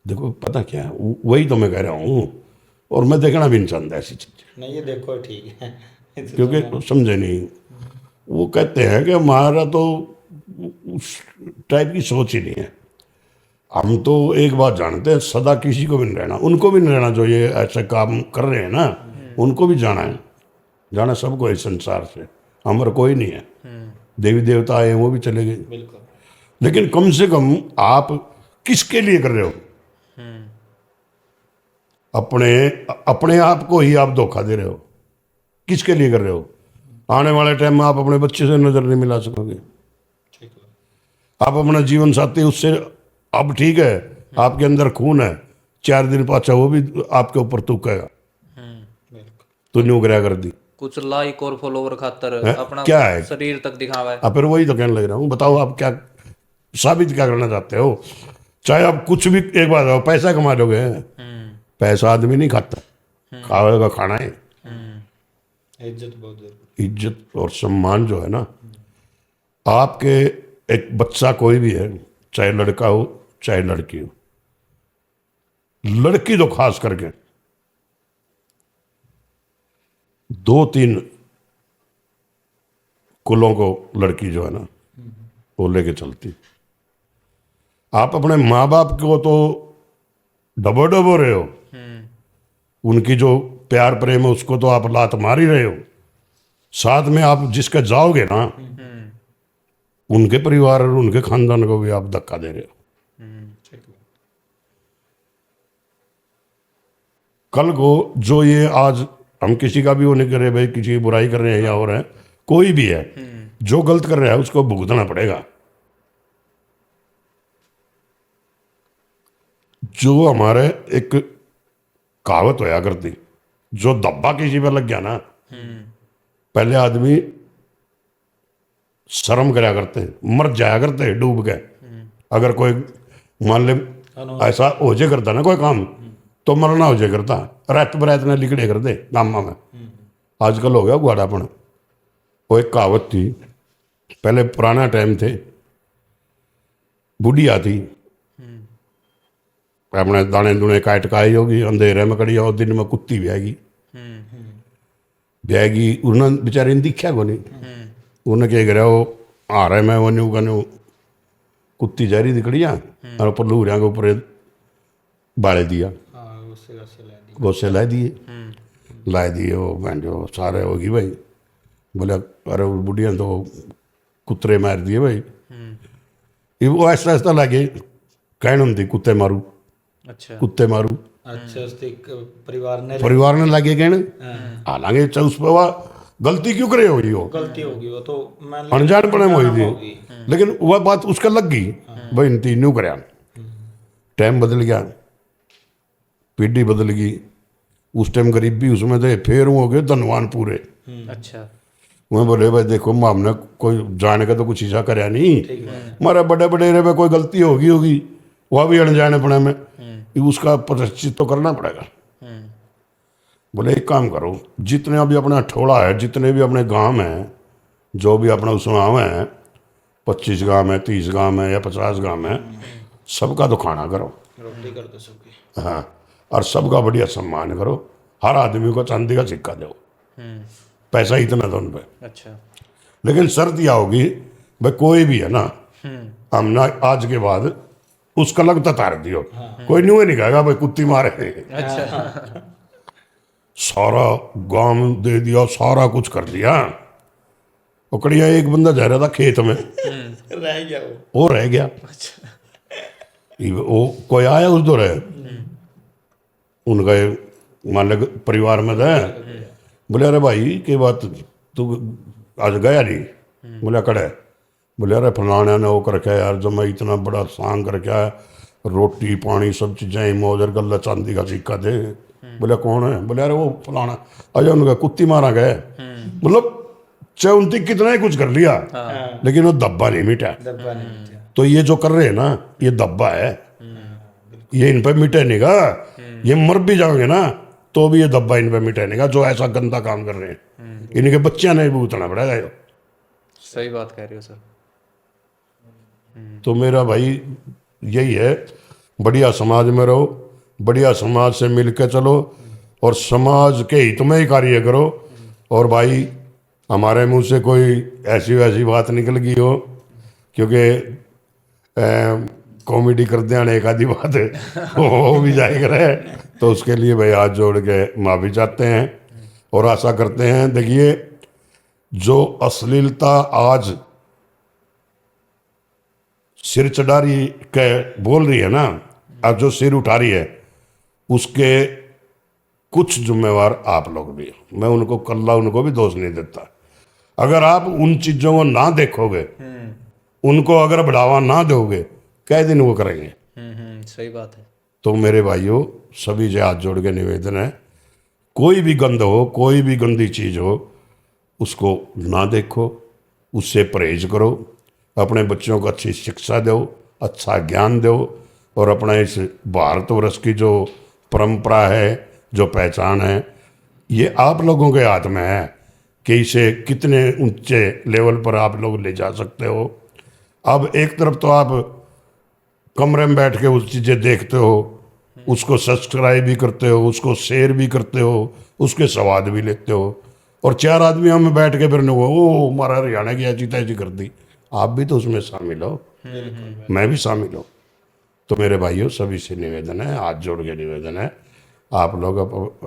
देखो पता क्या है, वही तो मैं कह रहा हूँ, और मैं देखना भी नहीं चाहता ऐसी चीजें, नहीं ये देखो ठीक है। क्योंकि समझे नहीं। वो कहते हैं कि हमारा तो उस टाइप की सोच ही नहीं है। हम तो एक बात जानते हैं, सदा किसी को भी नहीं रहना, उनको भी नहीं रहना जो ये ऐसे काम कर रहे हैं ना, उनको भी जाना है, जाना सबको है संसार से, हमारा कोई नहीं है। देवी देवता आए वो भी चले गए, बिल्कुल। लेकिन कम से कम आप किसके लिए कर रहे हो? अपने अपने आप को ही आप धोखा दे रहे हो। किसके लिए कर रहे हो? आने वाले टाइम में आप अपने बच्चे से नजर नहीं मिला सकोगे। ठीक है। आप अपना जीवन साथी उससे, अब ठीक है आपके अंदर खून है, 4 दिन पाछा वो भी आपके ऊपर थूकेगा, बिल्कुल। तो न्यू करा कर दी। कुछ लाइक और फॉलोवर खातर है? अपना क्या है? शरीर तक दिखावा है। अब फिर वही तो कहने लग रहा हूँ, बताओ आप क्या साबित क्या करना चाहते हो? चाहे आप कुछ भी, एक बात हो, पैसा कमा लोगे, पैसा आदमी नहीं खाता, खाएगा खाना है। इज्जत बहुत जरूरी। इज्जत और सम्मान जो है ना, आपके एक बच्चा कोई भी है, चाहे लड़का हो चाहे लड़की हो, लड़की तो खास करके 2-3 कुलों को लड़की जो है ना वो लेके चलती। आप अपने माँ बाप को तो डबो डबो रहे हो, उनकी जो प्यार प्रेम है उसको तो आप लात मार ही रहे हो, साथ में आप जिसके जाओगे ना उनके परिवार और उनके खानदान को भी आप धक्का दे रहे हो। ठीक है। कल को जो ये आज हम किसी का भी वो नहीं कर रहे भाई, किसी की बुराई कर रहे हैं या हो रहे हैं, कोई भी है जो गलत कर रहा है उसको भुगतना पड़ेगा। जो हमारे एक कहावत होया करती, जो धब्बा किसी पे लग गया ना, पहले आदमी शर्म कराया करते, मर जाया करते डूब के। अगर कोई मान ले ऐसा हो जाए करता ना कोई काम, तो मरना हो जाए करता, रात बरात ने लिखड़े कर दे गामा में। आजकल हो गया गुआड़ापन। वो एक कहावत थी, पहले पुराना टाइम थे, बुढ़िया थी, अपने दाने दुने काट के आई होगी, अंधेरे में कड़ी और दिन में कुत्ती ब्यागी ब्यागी, उन्होंने बेचारे ने दिखा को नहीं, उन्हें क्या करा, वो आ रहे मैं वन कनु कुत्ती जा रही दिखड़िया और ऊपर लूरिया के ऊपर बाले दिया, हाँ उससे ला दी। गोसे ला दिए वो बहन जो सारे होगी भाई। बोले अरे वो बुढ़िया ने तो कुतरे मार दिए भाई। ये वो ऐसा ऐसा लगे कहन होती कुत्ते मारू, अच्छा कुत्ते मारू, अच्छा उसके परिवार ने लगे कहने। हालांकि उस पर वह गलती क्यों करे होगी, वो गलती होगी, वो तो अनजान पड़े में हुई थी, लेकिन वह बात उसका लग गई भाई इनती न्यू कर। टाइम बदल गया, पीढ़ी बदल गई, उस टाइम गरीबी उसमें थे, फिर हो गए धनवान पूरे। अच्छा वह बोले भाई देखो हमने कोई जाने का तो कुछ हिस्सा कराया नहीं, हमारे बड़े बड़े रे कोई गलती होगी वह भी अनजाने पड़े में, उसका प्रश्चित तो करना पड़ेगा। बोले एक काम करो, जितने अभी अपना ठोड़ा है, जितने भी अपने गांव हैं, जो भी अपना उसमें गाँव है, 25 गांव है, 30 गांव है या 50 गांव है, सबका तो खाना करो, रोटी कर दो सबकी। हाँ, और सबका बढ़िया सम्मान करो, हर आदमी को चांदी का सिक्का दो, पैसा इतना दो उन पर। अच्छा लेकिन शर्त यह होगी भाई कोई भी है ना, हम ना आज के बाद उसका लगता तार दियो, कोई न्यू नहीं कहेगा भाई कुत्ती मारे। अच्छा सारा गांव दे दिया, सारा कुछ कर दिया। पकड़िया एक बंदा जा रहा था खेत में, रह गया वो रह गया। वो कोई आया उस दौर उनका मान लो परिवार में था, बोले अरे भाई के बात तू आज गया नहीं, बोले कड़े, बोले अरे फलाने ने वो करके यार जब मैं इतना बड़ा सांग करके आया, रोटी पानी सब चीज़ें मौजर गल्ला चांदी का सिक्का दे, बोले कौन है, बोले अरे वो फलाना, अजय उनका कुत्ती मारा गए, मतलब चाहे उनती कितना ही कुछ कर लिया लेकिन वो दब्बा नहीं मिटा। तो ये जो कर रहे हैं ना ये दब्बा है, ये इन पे मिटे नहीं का, ये मर भी जाओगे ना तो भी ये दब्बा इन पे मिटे नहीं का जो ऐसा गंदा काम कर रहे हैं, इनके बच्चियां नहीं भुगतना पड़ेगा। सही बात कह रहे हो सर। तो मेरा भाई यही है, बढ़िया समाज में रहो, बढ़िया समाज से मिल के चलो और समाज के हित में ही कार्य करो। और भाई हमारे मुंह से कोई ऐसी वैसी बात निकल गई हो, क्योंकि कॉमेडी करते हैं एक आधी बात हो भी जाएगा रहे, तो उसके लिए भाई हाथ जोड़ के माफ़ी चाहते हैं और आशा करते हैं। देखिए जो अश्लीलता आज सिर चढ़ा रही के बोल रही है ना, अब जो सिर उठा रही है उसके कुछ जिम्मेवार आप लोग भी हो। मैं उनको कल्ला उनको भी दोष नहीं देता। अगर आप उन चीज़ों को ना देखोगे, उनको अगर बढ़ावा ना दोगे, कै दिन वो करेंगे। सही बात है। तो मेरे भाइयों सभी से हाथ जोड़ के निवेदन है, कोई भी गंद हो, कोई भी गंदी चीज़ हो, उसको ना देखो, उससे परहेज करो, अपने बच्चों को अच्छी शिक्षा दो, अच्छा ज्ञान दो और अपना इस भारतवर्ष की जो परंपरा है, जो पहचान है, ये आप लोगों के हाथ में है कि इसे कितने ऊंचे लेवल पर आप लोग ले जा सकते हो। अब एक तरफ तो आप कमरे में बैठ के उस चीज़ें देखते हो, उसको सब्सक्राइब भी करते हो, उसको शेयर भी करते हो, उसके स्वाद भी लेते हो, और चार आदमी हमें बैठ के फिर वो हमारा हरियाणा की ऐसी तैसी कर दी, आप भी तो उसमें शामिल हो, मैं भी शामिल हूँ। तो मेरे भाइयों सभी से निवेदन है, हाथ जोड़ के निवेदन है, आप लोग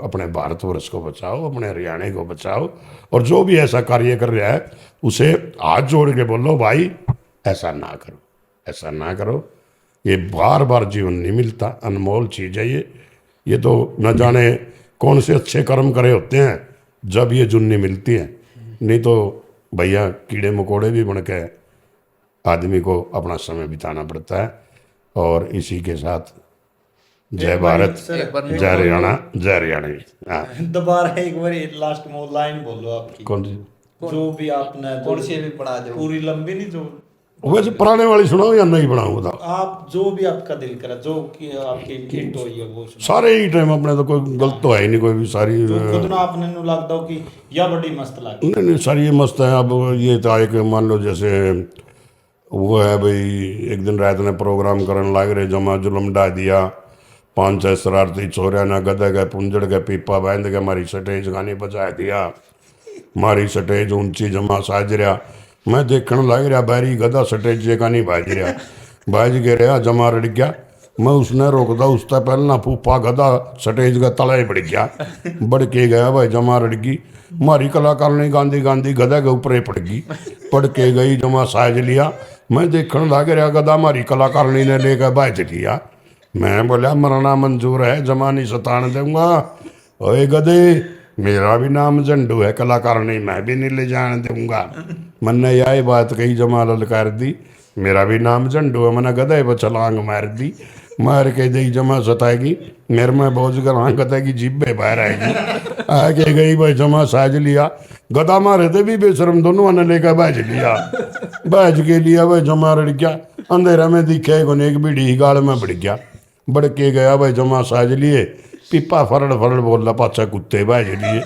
अपने भारतवर्ष को बचाओ, अपने हरियाणा को बचाओ, और जो भी ऐसा कार्य कर रहा है उसे हाथ जोड़ के बोलो भाई ऐसा ना करो, ऐसा ना करो। ये बार बार जीवन नहीं मिलता, अनमोल चीज़ है ये तो न जाने कौन से अच्छे कर्म करे होते हैं जब ये जुन्नी मिलती है, नहीं तो भैया कीड़े मकोड़े भी बन के आदमी को अपना समय बिताना पड़ता है। और इसी के साथ जय भारत, जय हरियाणा, जय हरियाणा। हाँ दोबारा एक बार लास्ट में लाइन बोलो आपकी, कौन सी? जो भी आपने कौन सी भी पढ़ा दो, पूरी लंबी नहीं, जो वैसे पुराने वाली सुनाओ या नहीं बनाऊँ बताओ? आप जो भी आपका दिल करा, जो कि आपकी हिट हो है वो सुनाओ। सारे ही टाइम अपने तो कोई गलत तो है ही नहीं, कोई भी सारी जो खुद ना आपने नु लगता हो कि यह बड़ी मस्त लगी। नहीं नहीं सारी ये मस्त है। अब ये था एक मान लो जैसे वो है भाई, एक दिन रात ने प्रोग्राम करने लग रहे, जमा जुलम डा दिया, 5-6 शरारती छोरिया ने गधे के पुंजड़ के पीपा बांध के हमारी स्टेज गाने बजा दिया, हमारी स्टेज ऊंची जमा साज रहा, मैं देखने लग रहा बारी गधा स्टेज का नहीं बाज रहा, बाज के रहा जमा रड़ गया, मैं उसने रोकता उससे पहले ना फूफा गधा स्टेज का तला ही बढ़ गया, बढ़ के गया भाई जमा रड़ गई, हमारी कलाकार ने गांधी गांधी गधा के ऊपर ही पड़ गई, पड़ के गई जमा साज लिया, मैं देखने लग रहा गधा हमारी कलाकारणी ने लेकर बाज लिया, मैं बोला मरना मंजूर है, जमा नहीं सताने दूंगा, ओए गधे मेरा भी नाम झंडू है, कलाकारणी मैं भी नहीं ले जाने दूंगा। मैंने यही बात कही, जमा ललकार दी, मेरा भी नाम झंडू है, मैंने गधे पर छलांग मार दी, मार के दी जमा सताएगी, मेरे में बोझ कर हाँ गधे की जिब्बे बाहर आएगी, आके गई भाई जमा साज लिया, गधा मारे थे भी बेशरम दोनों ने लेकर बाज लिया, बाज के लिया भाई जमा रड़ गया, अंधेरा में दिखे को एक बीड़ी गाड़ में बढ़ गया, बढ़ के गया भाई जमा साज लिए, पिप्पा फरड़ फरड़ बोला पाछा कुत्ते बाज लिए,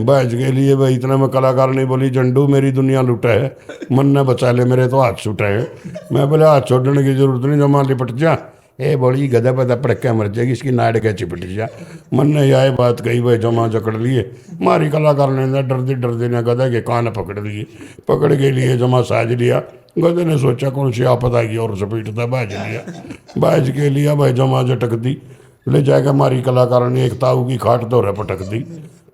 बाज के लिए भाई इतना में कलाकार नहीं बोली झंडू मेरी दुनिया लुटा है, मन ने बचा ले मेरे तो हाथ छूटा है, मैं बोले हाथ छोड़ने की जरूरत नहीं, जमा लिपट जा, ए बोली गधा पता पड़ के मर जाएगी, इसकी नाड़ के चिपट जा, मन ने यह बात कही भाई जमा जकड़ लिए, मारी कलाकार ने डरते डरते ने गधा के कान पकड़ लिए, पकड़ के लिए जमा साज लिया, गधे ने सोचा कौन सी आपत आएगी और सपीटता बाज लिया, बाज के लिया भाई जमा झटक दी, ले जाकर हमारी कलाकार ने एक ताऊ की खाट तो पटक दी,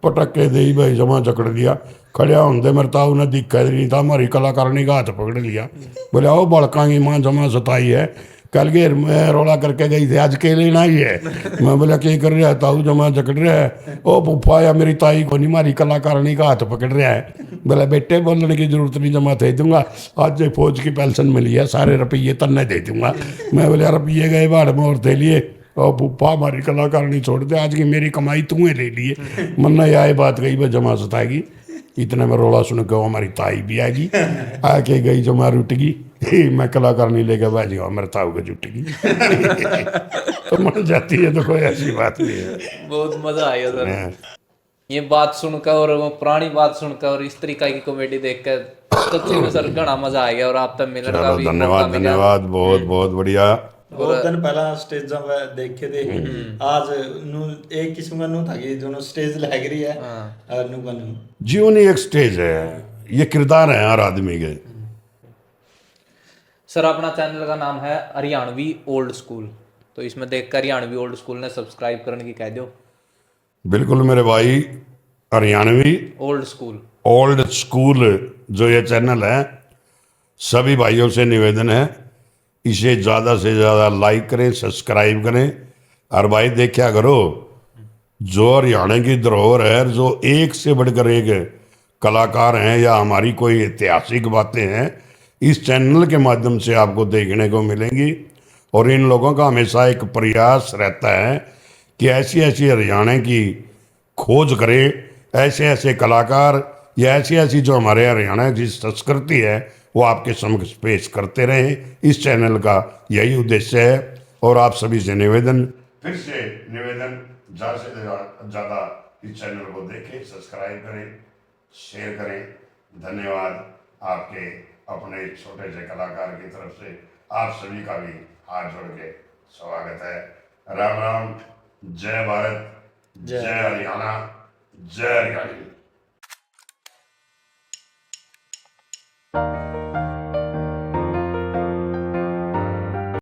पटक के दी भाई जमा जकड़ लिया, खड़िया होंगे मेरे ताऊ ने दिखा नहीं था, हमारी कलाकार ने हाथ पकड़ लिया, बोले आओ बड़का की माँ जमा सताई है, कल घेर में रोला करके गई थी, आज के लेना ही है। मैं बोला क्या कर रहा है, ताऊ जमा जकड़ रहा है। ओ पुप्पा या मेरी ताई को नहीं, मारी कलाकारणी का हाथ पकड़ रहा है। बोला बेटे बोलने की जरूरत नहीं, जमा दे दूंगा। आज जो फौज की पेंशन मिली है सारे रुपये तन्ने दे दूंगा। मैं बोला रुपये गए बाढ़ में और दे लिए। और पुप्पा हमारी कलाकारणी छोड़ दे, आज की मेरी कमाई तुम्हें ले लिए। मन्ना यह बात गई वह जमा सताएगी। इतने में रोला सुन के हमारी ताई भी आएगी, आके गई जमा रुट गई। मैं कलाकार नहीं लेके बैठ गया, मेरे ताऊ को जुट गई। तो मन जाती है, तो कोई ऐसी बात नहीं है। बहुत मजा आया सर ये बात सुनकर, और वो पुरानी बात सुनकर और इस तरीका की कॉमेडी देखकर सच्ची में सर घना मजा आ गया। और आप तक मिलने का भी धन्यवाद धन्यवाद, बहुत बहुत बढ़िया। बहुत दिन पहला स्टेज में देखे थे, आज एक किस्म का नू था कि दोनों स्टेज लग रही है। और नू का नू जीवन ही एक स्टेज है, ये किरदार है हर आदमी के। सर अपना चैनल का नाम है हरियाणवी ओल्ड स्कूल, तो इसमें देखकर हरियाणवी ओल्ड स्कूल ने सब्सक्राइब करने की कह दो। बिल्कुल मेरे भाई, हरियाणवी ओल्ड स्कूल जो ये चैनल है, सभी भाइयों से निवेदन है इसे ज़्यादा से ज़्यादा लाइक करें, सब्सक्राइब करें। और भाई देखा करो, जो हरियाणा की धरोहर है, जो एक से बढ़कर एक कलाकार हैं या हमारी कोई ऐतिहासिक बातें हैं, इस चैनल के माध्यम से आपको देखने को मिलेंगी। और इन लोगों का हमेशा एक प्रयास रहता है कि ऐसी ऐसी हरियाणा की खोज करें, ऐसे ऐसे कलाकार या ऐसी ऐसी जो हमारे हरियाणा की संस्कृति है वो आपके समक्ष पेश करते रहें। इस चैनल का यही उद्देश्य है। और आप सभी से निवेदन, फिर से निवेदन, ज़्यादा से ज़्यादा इस चैनल को देखें, सब्सक्राइब करें, शेयर करें। धन्यवाद। आपके अपने छोटे से कलाकार की तरफ से आप सभी का भी हाथ जोड़ के स्वागत है। राम राम, जय भारत, जय हरियाणा, जय हरियाणा।